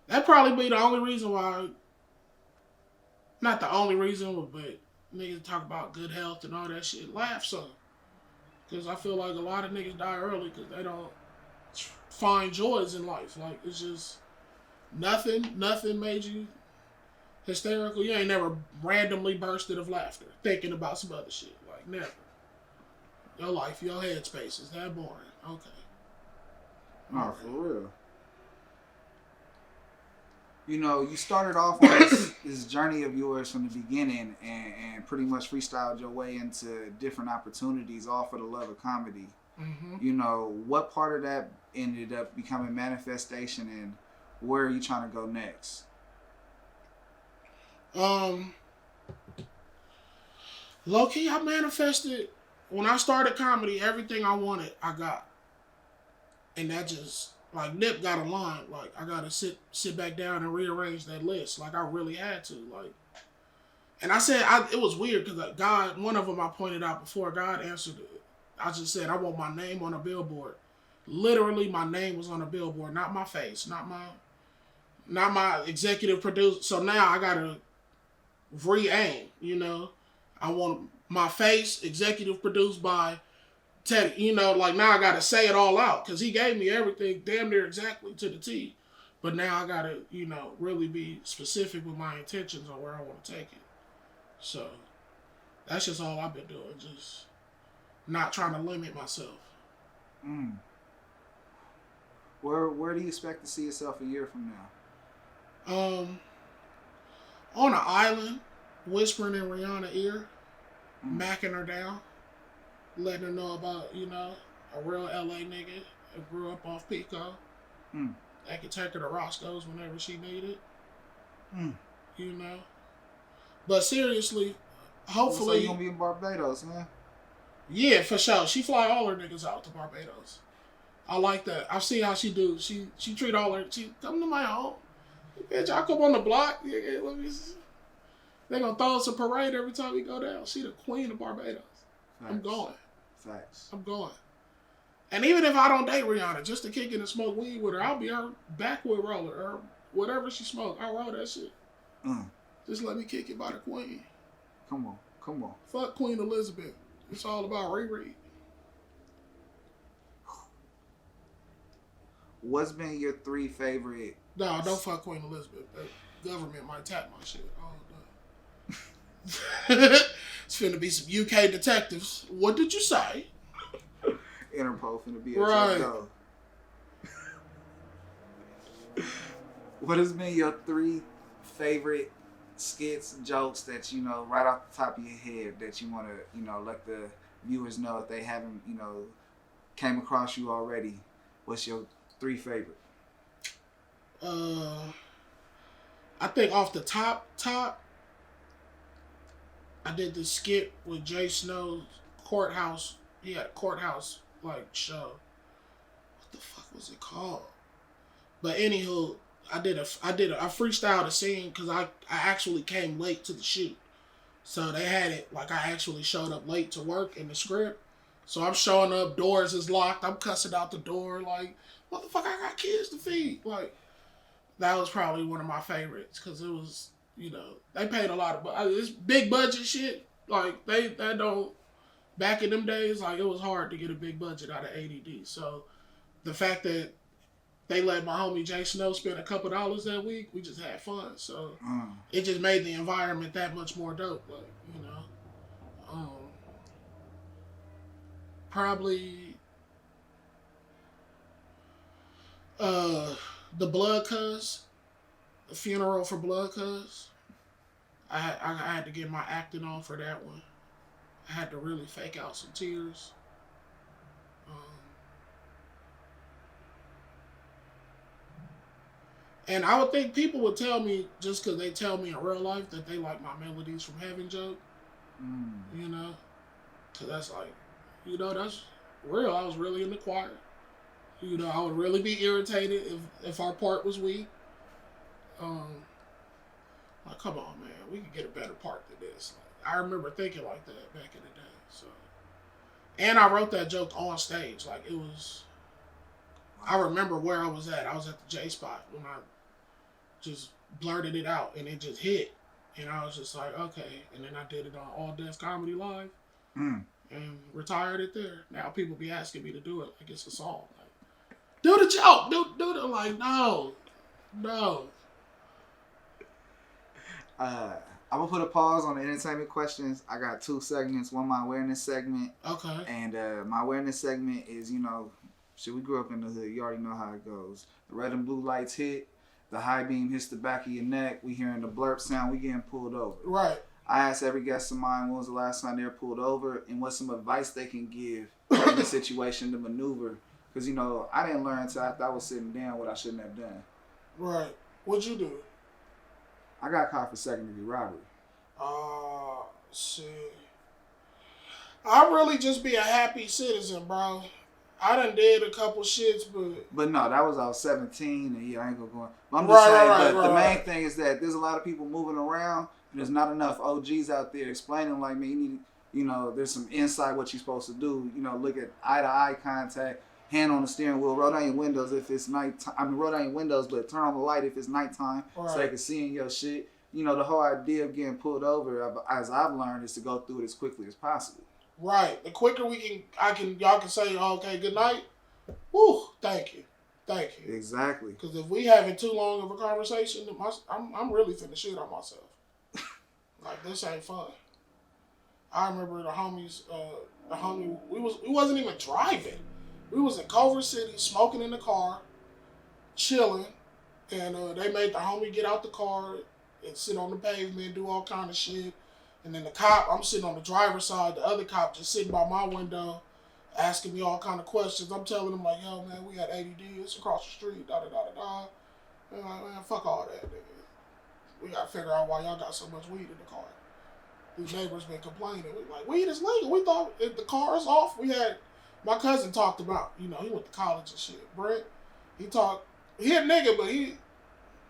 [SPEAKER 3] that probably be the only reason why, not the only reason, but niggas talk about good health and all that shit. Laugh some. Because I feel like a lot of niggas die early because they don't find joys in life. Like, it's just nothing made you hysterical. You ain't never randomly bursted of laughter thinking about some other shit. Like, never. Your life, your headspace is that boring. Okay.
[SPEAKER 2] Oh, for real. You know, you started off on this journey of yours from the beginning and pretty much freestyled your way into different opportunities, all for the love of comedy. Mm-hmm. You know, what part of that ended up becoming manifestation, and where are you trying to go next?
[SPEAKER 3] Low-key, I manifested. When I started comedy, everything I wanted, I got. And that just... Like, Nip got a line. Like, I gotta sit back down and rearrange that list. Like, I really had to. Like, and I said, it was weird because God, one of them I pointed out before, God answered it. I just said, I want my name on a billboard. Literally, my name was on a billboard, not my face, not my executive producer. So now I gotta re-aim, you know. I want my face executive produced by Teddy, you know, like now I got to say it all out because he gave me everything damn near exactly to the T. But now I got to, you know, really be specific with my intentions on where I want to take it. So that's just all I've been doing, just not trying to limit myself.
[SPEAKER 2] Where do you expect to see yourself a year from now?
[SPEAKER 3] On an island, whispering in Rihanna's ear. macking her down, letting her know about, you know, a real LA nigga that grew up off Pico. That could take her to Roscoe's whenever she needed. You know. But seriously, hopefully.
[SPEAKER 2] So you gonna be in Barbados, man?
[SPEAKER 3] Yeah, for sure. She fly all her niggas out to Barbados. I like that. I see how she do. She treat all her. She come to my home. Bitch, I come on the block. Yeah, let me see. They gonna throw us a parade every time we go down. She the queen of Barbados. Facts. I'm going.
[SPEAKER 2] Facts.
[SPEAKER 3] I'm going. And even if I don't date Rihanna, just to kick in and smoke weed with her, I'll be her backwood roller or whatever she smoke. I'll roll that shit. Just let me kick it by the queen.
[SPEAKER 2] Come on.
[SPEAKER 3] Fuck Queen Elizabeth. It's all about Riri.
[SPEAKER 2] What's been your 3 favorite?
[SPEAKER 3] No, don't fuck Queen Elizabeth. The government might tap my shit. Oh, no. It's finna be some UK detectives. What did you say?
[SPEAKER 2] Interpol finna be
[SPEAKER 3] right.
[SPEAKER 2] Go. What has been your 3 favorite skits, jokes that, you know, right off the top of your head that you want to, you know, let the viewers know if they haven't, you know, came across you already? What's your 3 favorite?
[SPEAKER 3] I think off the top, I did the skit with Jay Snow's courthouse. He had a courthouse like show. What the fuck was it called? But anywho, I freestyled a scene because I actually came late to the shoot. So they had it like I actually showed up late to work in the script. So I'm showing up, doors is locked. I'm cussing out the door like, motherfucker, I got kids to feed. Like, that was probably one of my favorites because it was, you know, they paid a lot of, it's big budget shit. Like, they don't, back in them days, like, it was hard to get a big budget out of ADD. So the fact that they let my homie Jay Snow spend a couple dollars that week, we just had fun. So it just made the environment that much more dope. Like, you know, probably the Blood Cuz, the funeral for Blood Cuz. I had to get my acting on for that one. I had to really fake out some tears. And I would think people would tell me, just because they tell me in real life, that they like my Melodies from Heaven joke. You know? So that's like, you know, that's real. I was really in the choir. You know, I would really be irritated if our part was weak. Like, come on, man. We could get a better part than this. Like, I remember thinking like that back in the day. So, and I wrote that joke on stage. Like, it was... I remember where I was at. I was at the J Spot when I just blurted it out, and it just hit. And I was just like, okay. And then I did it on All Death Comedy Live, and retired it there. Now people be asking me to do it like it's a song. Like, do the joke, do the. I'm like, no.
[SPEAKER 2] I'm gonna put a pause on the entertainment questions. I got 2 segments. One, my awareness segment.
[SPEAKER 3] Okay.
[SPEAKER 2] And my awareness segment is, you know, shit, we grew up in the hood. You already know how it goes. The red and blue lights hit. The high beam hits the back of your neck. We hearing the blurp sound. We getting pulled over.
[SPEAKER 3] Right.
[SPEAKER 2] I asked every guest of mine when was the last time they were pulled over and what's some advice they can give in the situation to maneuver. Because, you know, I didn't learn until after I was sitting down what I shouldn't have done.
[SPEAKER 3] Right. What'd you do?
[SPEAKER 2] I got caught for second-degree robbery.
[SPEAKER 3] Shit. I'd really just be a happy citizen, bro. I done did a couple shits,
[SPEAKER 2] but no, that was I was 17, and yeah, I ain't gonna go. But I'm just saying. The main thing is that there's a lot of people moving around, and there's not enough OGs out there explaining. Like, man, you need, you know, there's some insight what you're supposed to do. You know, look at eye-to-eye contact, hand on the steering wheel, roll down your windows if it's nighttime. I mean, roll down your windows, but turn on the light if it's nighttime, so they can see in your shit. You know, the whole idea of getting pulled over, as I've learned, is to go through it as quickly as possible. Right.
[SPEAKER 3] The quicker y'all can say, okay, good night. Woo, thank you.
[SPEAKER 2] Exactly.
[SPEAKER 3] Because if we having too long of a conversation, I'm really finna shit on myself. Like, this ain't fun. I remember the homie, we wasn't even driving. We was in Culver City, smoking in the car, chilling, and they made the homie get out the car and sit on the pavement, do all kind of shit. And then the cop, I'm sitting on the driver's side, the other cop just sitting by my window, asking me all kind of questions. I'm telling him like, yo, man, we got ADD, it's across the street, da-da-da-da-da. And I'm like, man, fuck all that, nigga. We got to figure out why y'all got so much weed in the car. These neighbors been complaining. We like, weed is legal. We thought if the car is off, my cousin talked about, he went to college and shit. Brett, he a nigga, but he...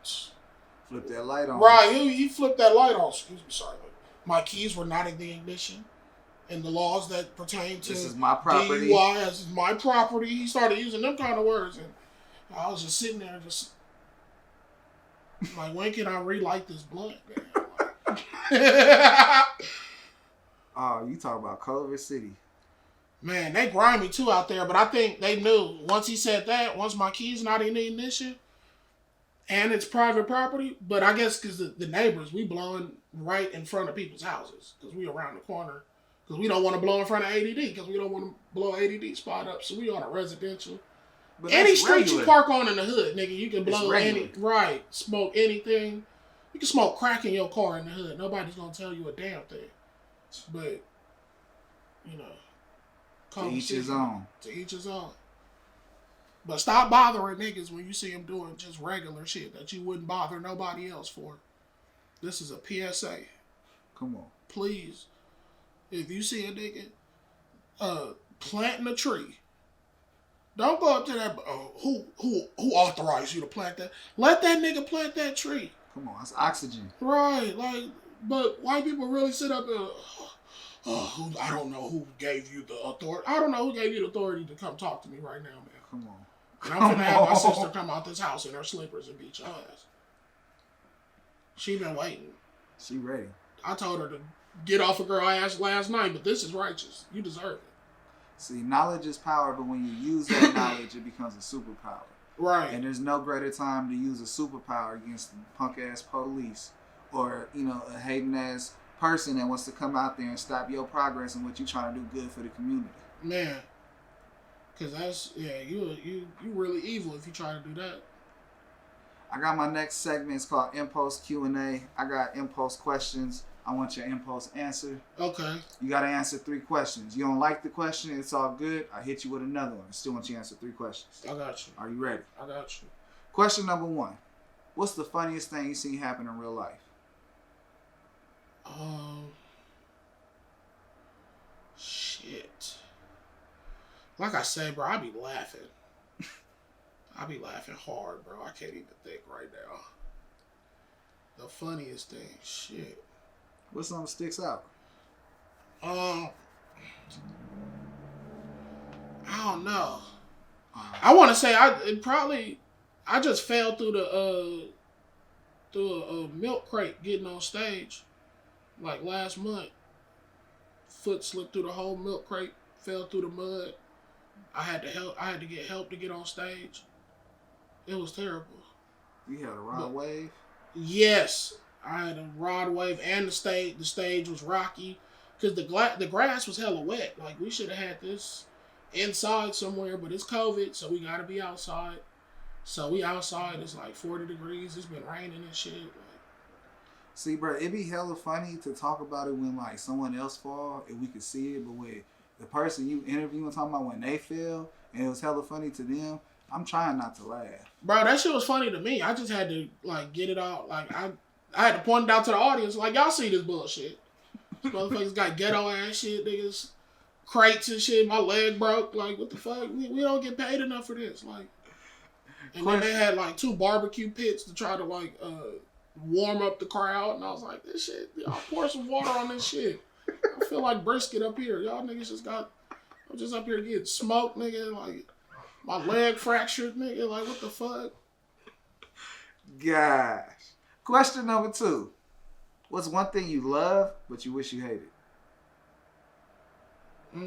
[SPEAKER 2] Flip that light on.
[SPEAKER 3] Right, he flipped that light on. Excuse me, sorry. My keys were not in the ignition. And the laws that pertain to
[SPEAKER 2] this is my property.
[SPEAKER 3] DUI, this is my property. He started using them kind of words. And I was just sitting there just like, when can I relight this blunt, man?
[SPEAKER 2] Oh, you talk about Culver City.
[SPEAKER 3] Man, they grimy too out there, but I think they knew once he said that, once my keys not in the ignition, and it's private property, but I guess because the neighbors, we blowing right in front of people's houses because we around the corner. Because we don't want to blow in front of ADD because we don't want to blow ADD spot up. So we on a residential. But any street regular. You park on in the hood, nigga, you can blow smoke anything. You can smoke crack in your car in the hood. Nobody's going to tell you a damn thing. But,
[SPEAKER 2] to each his own.
[SPEAKER 3] To each his own. But stop bothering niggas when you see them doing just regular shit that you wouldn't bother nobody else for. This is a PSA.
[SPEAKER 2] Come on.
[SPEAKER 3] Please. If you see a nigga planting a tree, don't go up to that. Who authorized you to plant that? Let that nigga plant that tree.
[SPEAKER 2] Come on, that's oxygen.
[SPEAKER 3] Right, but white people really sit up and I don't know who gave you the authority. I don't know who gave you the authority to come talk to me right now, man.
[SPEAKER 2] Come on.
[SPEAKER 3] And I'm gonna have my sister come out this house in her slippers and beat your ass. She been waiting.
[SPEAKER 2] She ready.
[SPEAKER 3] I told her to get off of her ass last night, but this is righteous. You deserve it.
[SPEAKER 2] See, knowledge is power, but when you use that knowledge, it becomes a superpower.
[SPEAKER 3] Right.
[SPEAKER 2] And there's no greater time to use a superpower against punk-ass police or, a hating-ass person that wants to come out there and stop your progress and what you're trying to do good for the community.
[SPEAKER 3] Man. Because that's, you really evil if you try to do that.
[SPEAKER 2] I got my next segment. It's called Impulse Q&A. I got impulse questions. I want your impulse answer.
[SPEAKER 3] Okay.
[SPEAKER 2] You got to answer 3 questions. You don't like the question, it's all good. I hit you with another one. I still want you to answer 3 questions.
[SPEAKER 3] I got you.
[SPEAKER 2] Are you ready?
[SPEAKER 3] I got you.
[SPEAKER 2] Question number 1. What's the funniest thing you've seen happen in real life?
[SPEAKER 3] Shit. Like I said, bro, I be laughing. I be laughing hard, bro. I can't even think right now. The funniest thing, shit.
[SPEAKER 2] What something sticks out?
[SPEAKER 3] I don't know. I want to say I just fell through a milk crate getting on stage, like last month. Foot slipped through the whole milk crate, fell through the mud. I had to get help to get on stage. It was terrible.
[SPEAKER 2] You had a rod wave?
[SPEAKER 3] Yes. I had a rod wave and the stage was rocky because the grass was hella wet. Like, we should have had this inside somewhere, but it's COVID, so we got to be outside. So we outside. It's like 40 degrees. It's been raining and shit.
[SPEAKER 2] See, bro, it'd be hella funny to talk about it when, like, someone else fall and we could see it, but when the person you interviewing talking about when they fell and it was hella funny to them, I'm trying not to laugh.
[SPEAKER 3] Bro, that shit was funny to me. I just had to, like, get it out. Like, I had to point it out to the audience. Like, y'all see this bullshit. These motherfuckers got ghetto ass shit, niggas. Crates and shit. My leg broke. Like, what the fuck? We don't get paid enough for this. Like, and then they had, like, 2 barbecue pits to try to, like, warm up the crowd. And I was like, this shit, y'all pour some water on this shit. I feel like brisket up here. Y'all niggas I'm just up here getting smoked, nigga. Like, my leg fractured, nigga. Like, what the fuck?
[SPEAKER 2] Gosh. Question number 2. What's one thing you love, but you wish you hated?
[SPEAKER 3] I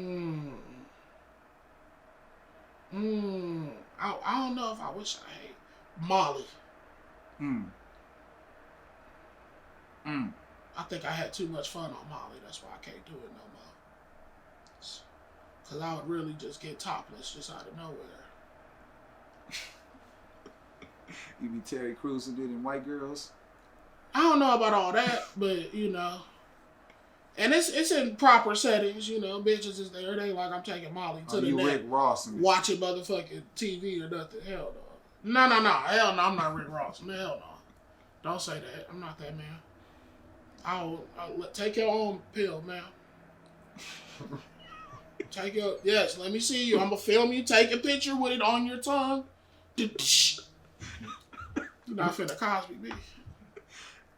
[SPEAKER 3] don't know if I wish I hate Molly. I think I had too much fun on Molly. That's why I can't do it no more. Because I would really just get topless just out of nowhere.
[SPEAKER 2] You be Terry Crews and did in White Girls?
[SPEAKER 3] I don't know about all that, but, And it's in proper settings, you know. Bitches is there. They like, I'm taking Molly to the
[SPEAKER 2] Rick
[SPEAKER 3] net.
[SPEAKER 2] Ross
[SPEAKER 3] watching motherfucking TV or nothing. Hell no. No. Hell no. I'm not Rick Ross. No, hell no. Don't say that. I'm not that man. I'll take your own pill, man. Yes, let me see you. I'm gonna film you. Take a picture with it on your tongue. You're not finna Cosby me.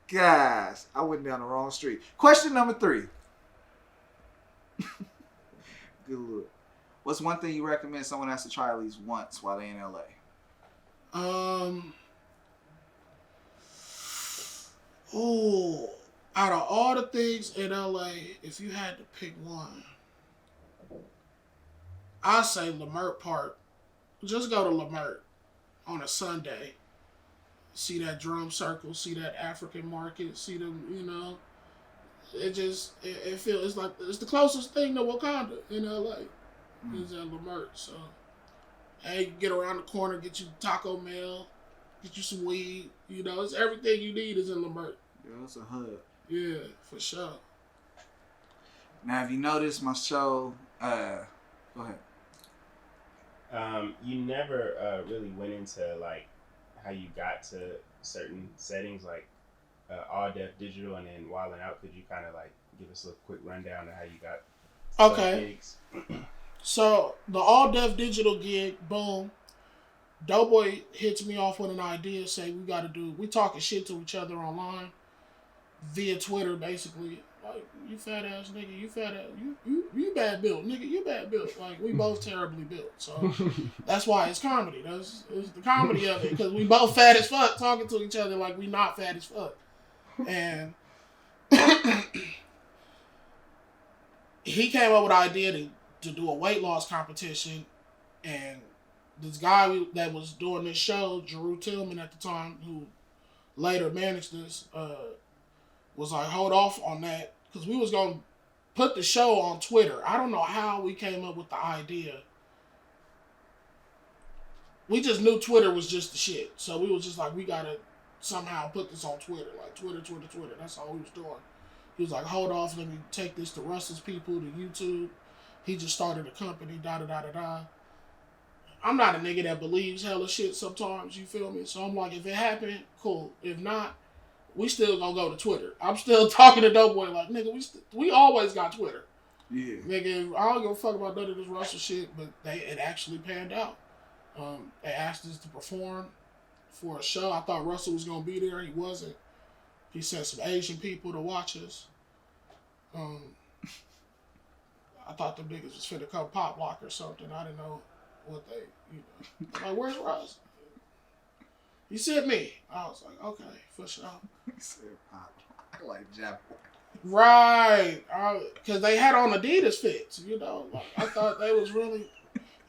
[SPEAKER 2] Gosh, I went down the wrong street. Question number 3. Good Lord. What's one thing you recommend someone has to try at least once while they're in LA?
[SPEAKER 3] Out of all the things in LA, if you had to pick one, I'd say Lamert Park. Just go to Lamert on a Sunday. See that drum circle, see that African market, see them, you know. It feels, it's like, it's the closest thing to Wakanda in LA. Is at Lamert. So, hey, you get around the corner, get you Taco Bell, get you some weed. You know, it's everything you need is in Lamert.
[SPEAKER 2] Yeah, it's a hub.
[SPEAKER 3] Yeah, for sure.
[SPEAKER 2] Now, if you notice my show, go ahead.
[SPEAKER 4] You never really went into like how you got to certain settings, like all def digital and then Wildin' Out. Could you kind of like give us a quick rundown of how you got?
[SPEAKER 3] Okay. So the all def digital gig, boom. Doughboy hits me off with an idea, say we talking shit to each other online via Twitter, basically. Like, you fat ass nigga, you fat ass, you bad built, nigga, you bad built. Like, we both terribly built. So that's why it's comedy. It's the comedy of it, because we both fat as fuck talking to each other like we not fat as fuck. And he came up with an idea to do a weight loss competition, and this guy that was doing this show, Drew Tillman at the time, who later managed this, was like, hold off on that, because we was going to put the show on Twitter. I don't know how we came up with the idea. We just knew Twitter was just the shit. So we was just like, we got to somehow put this on Twitter. Like, Twitter. That's all we was doing. He was like, hold off, let me take this to Russell's people, to YouTube. He just started a company, da-da-da-da-da. I'm not a nigga that believes hella shit sometimes, you feel me? So I'm like, if it happened, cool. If not, we still gonna go to Twitter. I'm still talking to Doughboy like, nigga, we always got Twitter.
[SPEAKER 2] Yeah.
[SPEAKER 3] Nigga, I don't give a fuck about none of this Russell shit, but it actually panned out. They asked us to perform for a show. I thought Russell was gonna be there. He wasn't. He sent some Asian people to watch us. I thought the niggas was finna come pop lock or something. I didn't know what they, like, where's Russ? He said me. I was like, okay, for sure.
[SPEAKER 2] He said pop. I like Jap.
[SPEAKER 3] Right. Because they had on Adidas fits, you know. Like, I thought they was really,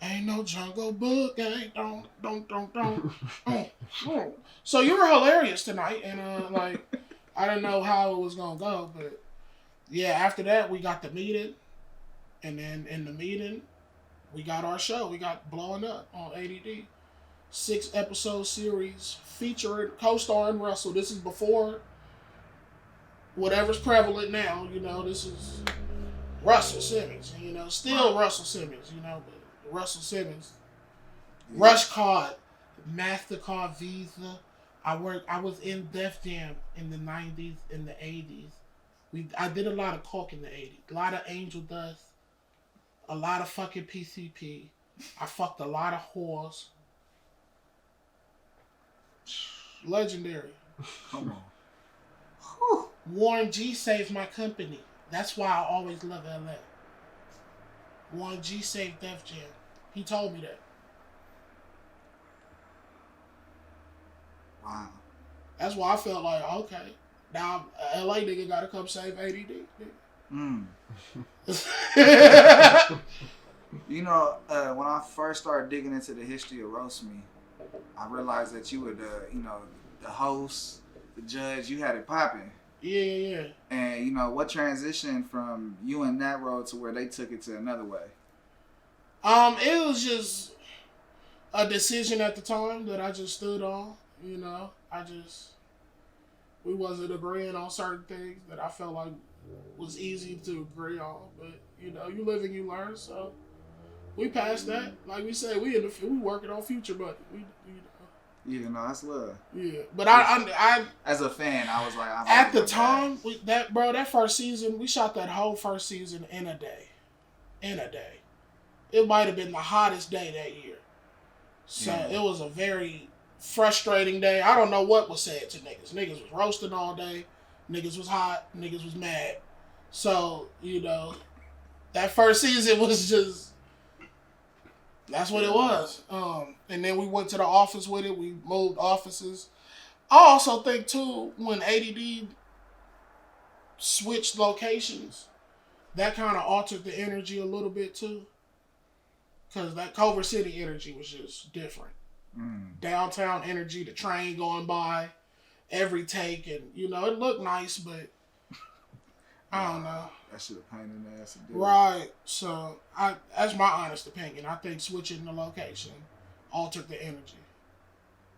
[SPEAKER 3] ain't no Jungle Book, ain't don't. So you were hilarious tonight, and like, I didn't know how it was gonna go, but yeah, after that we got the meeting, and then in the meeting we got our show. We got Blowing Up on ADD. 6-episode series featuring co-starring Russell. This is before whatever's prevalent now, you know. This is Russell Simmons, you know, still Russell Simmons, you know, but Russell Simmons. Rush card, MasterCard, Visa. I was in Def Jam in the 90s, in the 80s. I did a lot of coke in the 80s. A lot of Angel Dust. A lot of fucking PCP. I fucked a lot of whores. Legendary.
[SPEAKER 2] Come on.
[SPEAKER 3] Whew. Warren G saved my company. That's why I always love LA. Warren G saved Def Jam. He told me that.
[SPEAKER 2] Wow.
[SPEAKER 3] That's why I felt like, okay, now LA nigga gotta come save ADD.
[SPEAKER 2] You know, when I first started digging into the history of Roast Me, I realized that you were the host, the judge. You had it popping.
[SPEAKER 3] Yeah.
[SPEAKER 2] And what transitioned from you in that role to where they took it to another way?
[SPEAKER 3] It was just a decision at the time that I just stood on. We wasn't agreeing on certain things that I felt like was easy to agree on. But, you know, you live and you learn, so we passed that. Like we said, we working on future, but we, you know.
[SPEAKER 2] Yeah, no, that's love.
[SPEAKER 3] Yeah, but I
[SPEAKER 2] as a fan, I was like,
[SPEAKER 3] at the time, that first season, we shot that whole first season in a day. It might have been the hottest day that year. So It was a very frustrating day. I don't know what was said to niggas. Niggas was roasting all day. Niggas was hot. Niggas was mad. So, you know, that first season was just, that's what it was. And then we went to the office with it. We moved offices. I also think, too, when ADD switched locations, that kind of altered the energy a little bit, too. Because that Culver City energy was just different. Downtown energy, the train going by, every take, and, you know, it looked nice, but I don't know.
[SPEAKER 2] That shit a pain in the ass to do.
[SPEAKER 3] Right. So, that's my honest opinion. I think switching the location altered the energy.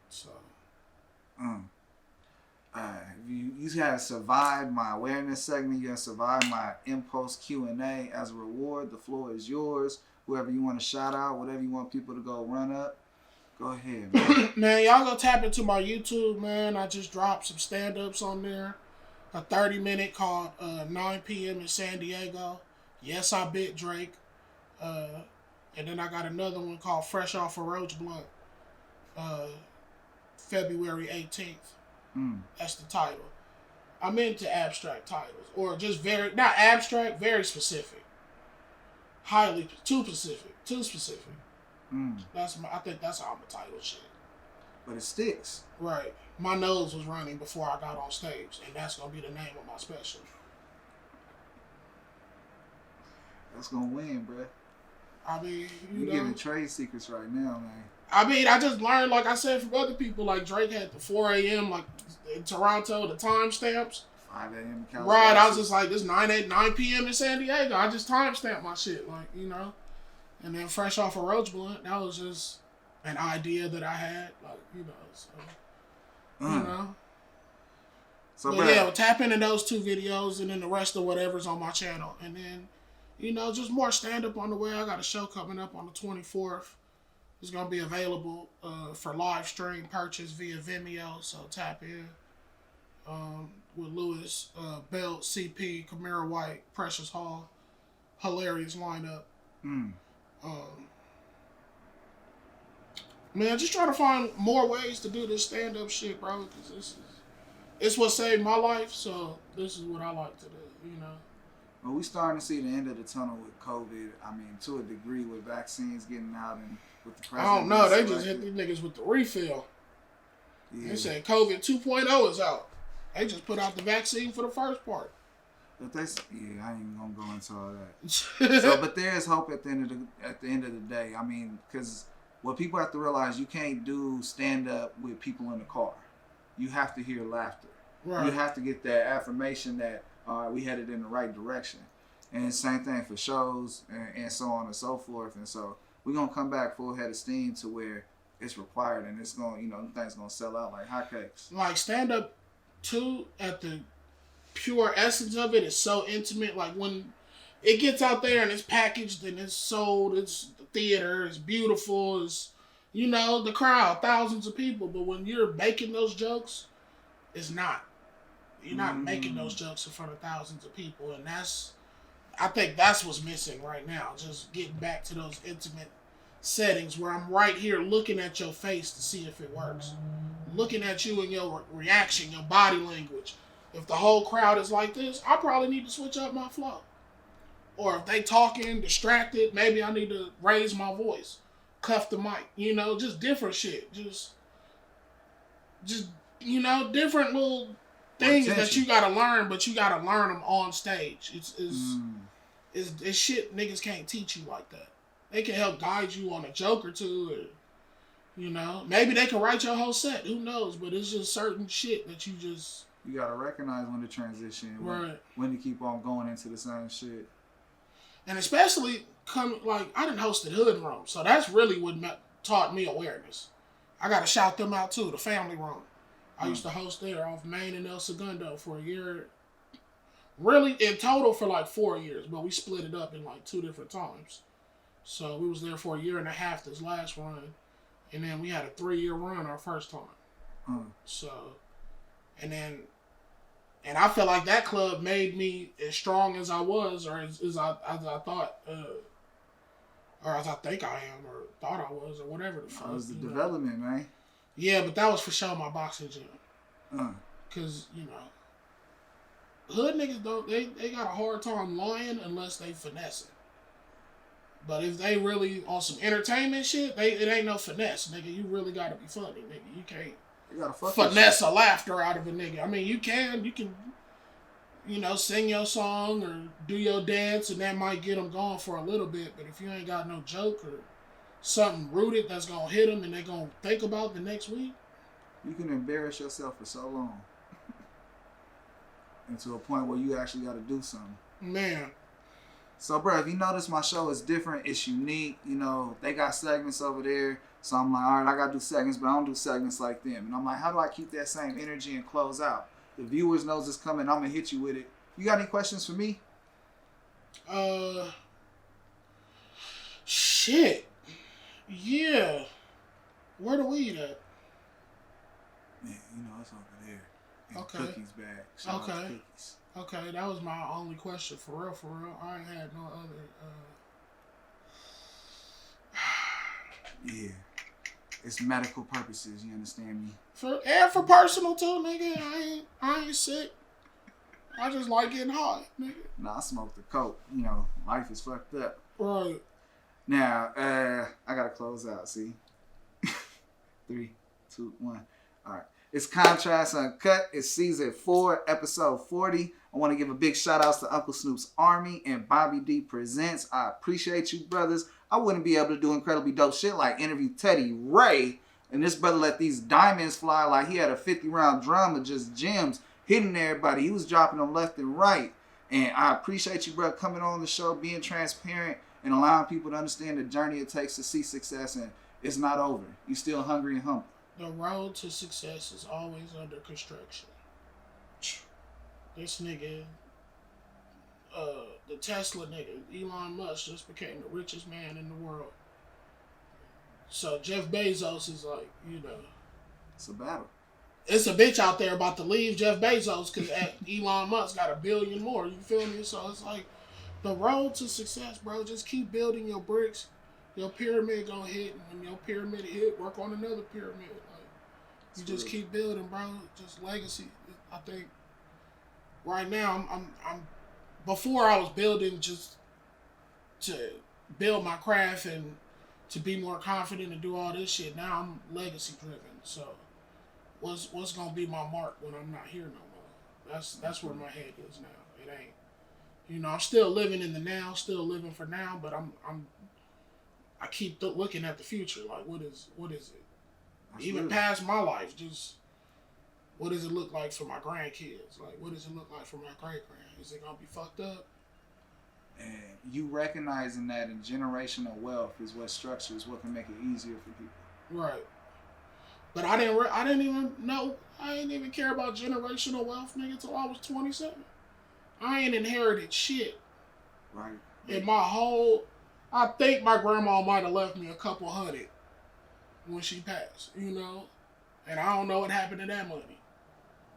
[SPEAKER 3] So.
[SPEAKER 2] You have survived my awareness segment. You have survived my impulse Q&A. As a reward, the floor is yours. Whoever you want to shout out, whatever you want people to go run up, go ahead, man.
[SPEAKER 3] Man, y'all go tap into my YouTube, man. I just dropped some stand-ups on there. A 30-minute called 9 p.m. in San Diego. Yes, I bit Drake. And then I got another one called Fresh Off a Roach Blunt. February 18th. That's the title. I'm into abstract titles. Or just not abstract, very specific. Too specific. I think that's how I'm a title shit.
[SPEAKER 2] But it sticks.
[SPEAKER 3] Right. My nose was running before I got on stage, and that's gonna be the name of my special.
[SPEAKER 2] That's gonna win, bruh.
[SPEAKER 3] I mean,
[SPEAKER 2] you giving trade secrets right now, man.
[SPEAKER 3] I mean, I just learned, like I said, from other people, like Drake had the 4 a.m., like in Toronto, the timestamps.
[SPEAKER 2] 5 a.m. in California.
[SPEAKER 3] Right, I was just like, this 9 p.m. in San Diego. I just timestamped my shit, like, you know. And then Fresh Off a Roach Blunt, that was just an idea that I had, like, you know, so, you know. So, but yeah, tap into those 2 videos and then the rest of whatever's on my channel. And then, you know, just more stand-up on the way. I got a show coming up on the 24th. It's going to be available for live stream purchase via Vimeo, so tap in. With Lewis, Belt, CP, Kamara White, Precious Hall. Hilarious lineup. Man, just trying to find more ways to do this stand-up shit, bro, because it's what saved my life, so this is what I like to do, you know.
[SPEAKER 2] Well, we starting to see the end of the tunnel with COVID. I mean, to a degree, with vaccines getting out and with the president.
[SPEAKER 3] I don't know. They just hit these niggas with the refill. Yeah. They said COVID 2.0 is out. They just put out the vaccine for the first part.
[SPEAKER 2] But I ain't even gonna go into all that. But there is hope at the end of the day. I mean, because what people have to realize, you can't do stand up with people in the car. You have to hear laughter. Right. You have to get that affirmation that we headed in the right direction. And same thing for shows and so on and so forth. And so we're gonna come back full head of steam to where it's required, and it's gonna, you know, things gonna sell out like hotcakes.
[SPEAKER 3] Like stand up too, at the pure essence of it, is so intimate. Like when it gets out there and it's packaged and it's sold, it's the theater, it's beautiful, it's, you know, the crowd, thousands of people. But when you're making those jokes, it's not. You're not making those jokes in front of thousands of people, and I think that's what's missing right now. Just getting back to those intimate settings where I'm right here looking at your face to see if it works. Looking at you and your reaction, your body language. If the whole crowd is like this, I probably need to switch up my flow. Or if they talking, distracted, maybe I need to raise my voice. Cuff the mic. You know, just different shit. Just you know, different little things that you gotta learn, but you gotta learn them on stage. It's shit niggas can't teach you like that. They can help guide you on a joke or two, or, you know, maybe they can write your whole set. Who knows? But it's just certain shit that you
[SPEAKER 2] gotta recognize when to transition,
[SPEAKER 3] right?
[SPEAKER 2] When to keep on going into the same shit,
[SPEAKER 3] and especially I done hosted Hood Room, so that's really what taught me awareness. I gotta shout them out too. The Family Room. I used to host there off Main and El Segundo for a year. Really, in total for like 4 years, but we split it up in like 2 different times. So we was there for a year and a half this last run, and then we had a 3-year run our first time. So, and I feel like that club made me as strong as I was, or as I thought, or as I think I am, or thought I was, or whatever the fuck.
[SPEAKER 2] That was the development, man.
[SPEAKER 3] Yeah, but that was for sure my boxing gym. Cause hood niggas don't they got a hard time lying unless they finessing. But if they really on some entertainment shit, it ain't no finesse, nigga. You really gotta be funny, nigga. You can't finesse a laughter out of a nigga. I mean, you can, sing your song or do your dance, and that might get them going for a little bit. But if you ain't got no joke or something rooted that's gonna hit them and they gonna think about the next week,
[SPEAKER 2] you can embarrass yourself for so long, and to a point where you actually got to do something.
[SPEAKER 3] Man.
[SPEAKER 2] So, bro, if you notice my show is different, it's unique. They got segments over there. So I'm like, all right, I got to do segments, but I don't do segments like them. And I'm like, how do I keep that same energy and close out? The viewers knows it's coming. I'm going to hit you with it. You got any questions for me?
[SPEAKER 3] Shit. Yeah. Where the weed at?
[SPEAKER 2] Man, it's over there. In
[SPEAKER 3] Okay.
[SPEAKER 2] Cookies bag. Shout out to Cookies.
[SPEAKER 3] Okay, that was my only question for real. I ain't had no other.
[SPEAKER 2] Yeah. It's medical purposes, you understand me?
[SPEAKER 3] For personal too, nigga. I ain't sick. I just like getting high, nigga.
[SPEAKER 2] Nah, I smoked the coke. Life is fucked up.
[SPEAKER 3] Right.
[SPEAKER 2] Now, I gotta close out, see? 3, 2, 1. Alright. It's Contrast Uncut. It's season 4, episode 40. I want to give a big shout out to Uncle Snoop's Army and Bobby D Presents. I appreciate you, brothers. I wouldn't be able to do incredibly dope shit like interview Teddy Ray, and this brother let these diamonds fly like he had a 50-round drum of just gems hitting everybody. He was dropping them left and right. And I appreciate you, bro, coming on the show, being transparent, and allowing people to understand the journey it takes to see success, and it's not over. You still hungry and humble.
[SPEAKER 3] The road to success is always under construction. This nigga, the Tesla nigga, Elon Musk, just became the richest man in the world. So Jeff Bezos is like,
[SPEAKER 2] It's a battle.
[SPEAKER 3] It's a bitch out there about to leave Jeff Bezos because Elon Musk got $1 billion more. You feel me? So it's like the road to success, bro. Just keep building your bricks. Your pyramid gonna hit, and when your pyramid hit, work on another pyramid. Like you just keep building, bro. Just legacy. I think right now I'm before I was building just to build my craft and to be more confident and do all this shit. Now I'm legacy driven. So what's gonna be my mark when I'm not here no more? That's where my head is now. It ain't. I'm still living in the now, still living for now, but I keep looking at the future. Like, what is it? That's even past my life, just what does it look like for my grandkids? Like, what does it look like for my great-grand? Is it gonna be fucked up?
[SPEAKER 2] And you recognizing that in generational wealth is what structures what can make it easier for people.
[SPEAKER 3] Right. But I didn't even know. I didn't even care about generational wealth, nigga, until I was 27. I ain't inherited shit.
[SPEAKER 2] Right.
[SPEAKER 3] In my whole, I think my grandma might have left me a couple hundred when she passed, and I don't know what happened to that money.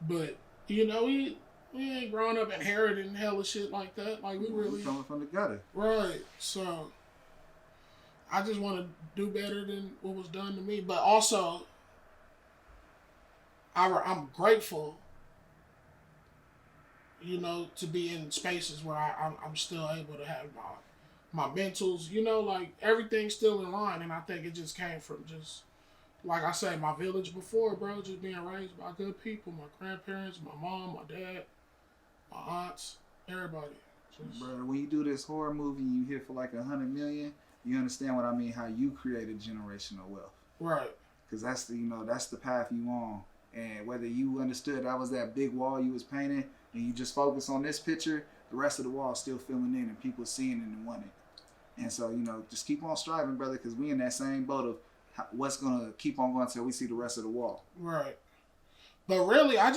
[SPEAKER 3] But, we ain't growing up inheriting hella shit like that. Like, we really...
[SPEAKER 2] coming from the gutter.
[SPEAKER 3] Right. So, I just want to do better than what was done to me. But also, I'm grateful, to be in spaces where I'm still able to have my mentals, like everything's still in line. And I think it just came from just, like I say, my village before, bro, just being raised by good people, my grandparents, my mom, my dad, my aunts, everybody.
[SPEAKER 2] Bro, when you do this horror movie and you hit for like 100 million, you understand what I mean, how you created generational wealth.
[SPEAKER 3] Right.
[SPEAKER 2] Because that's the path you on. And whether you understood that was that big wall you was painting and you just focus on this picture, the rest of the wall is still filling in and people seeing it and wanting it. And so, just keep on striving, brother, because we in that same boat of what's going to keep on going until we see the rest of the wall.
[SPEAKER 3] Right. But really, I'm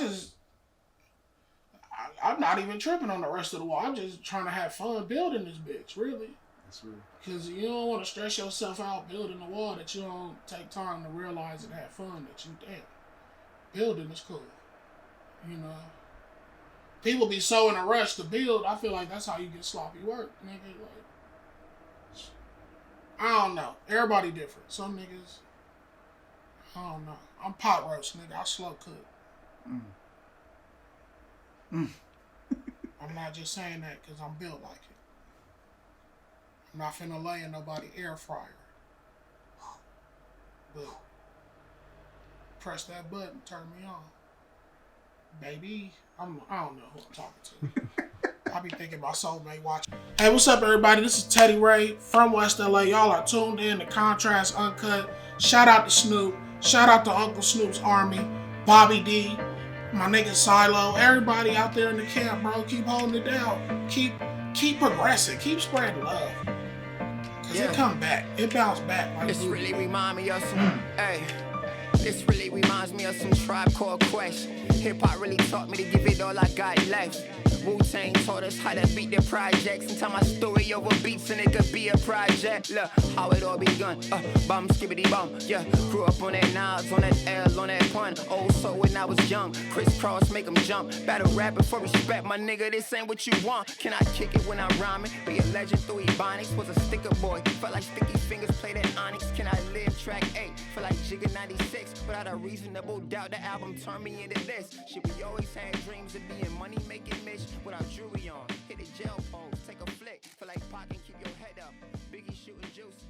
[SPEAKER 3] not even tripping on the rest of the wall. I'm just trying to have fun building this bitch, really.
[SPEAKER 2] That's real.
[SPEAKER 3] Because you don't want to stress yourself out building a wall that you don't take time to realize and have fun that you damn. Building is cool. You know? People be so in a rush to build, I feel like that's how you get sloppy work, nigga. Like, I don't know. Everybody different. Some niggas, I don't know. I'm pot roast, nigga. I slow cook. I'm not just saying that because I'm built like it. I'm not finna lay in nobody air fryer. But press that button, turn me on. Baby, I don't know who I'm talking to. I be thinking about soulmate watching. Hey, what's up, everybody? This is Teddy Ray from West LA. Y'all are tuned in to Contrast Uncut. Shout out to Snoop. Shout out to Uncle Snoop's Army. Bobby D. My nigga Silo. Everybody out there in the camp, bro. Keep holding it down. Keep progressing. Keep spreading love. Cause it come back. It bounce back. Like
[SPEAKER 5] this really remind me of some. Hey. This really reminds me of some Tribe Called Quest. Hip-hop really taught me to give it all I got left. Wu-Tang taught us how to beat their projects and tell my story over beats and it could be a project. Look, how it all begun. Bum, skibbity bum. Yeah, grew up on that Nas, on that L, on that pun. Old soul when I was young. Crisscross, make them jump. Battle rapping for respect, my nigga. This ain't what you want. Can I kick it when I'm rhyming? Be a legend through Ebonics. Was a sticker boy. Felt like sticky fingers played at Onyx. Can I live track 8? Feel like Jigga 96. Without a reasonable doubt, the album turned me into this. Shit, we always had dreams of being money making Mitch without jewelry on. Hit a jail pose, take a flick. Feel like Pac and keep your head up. Biggie shooting juice.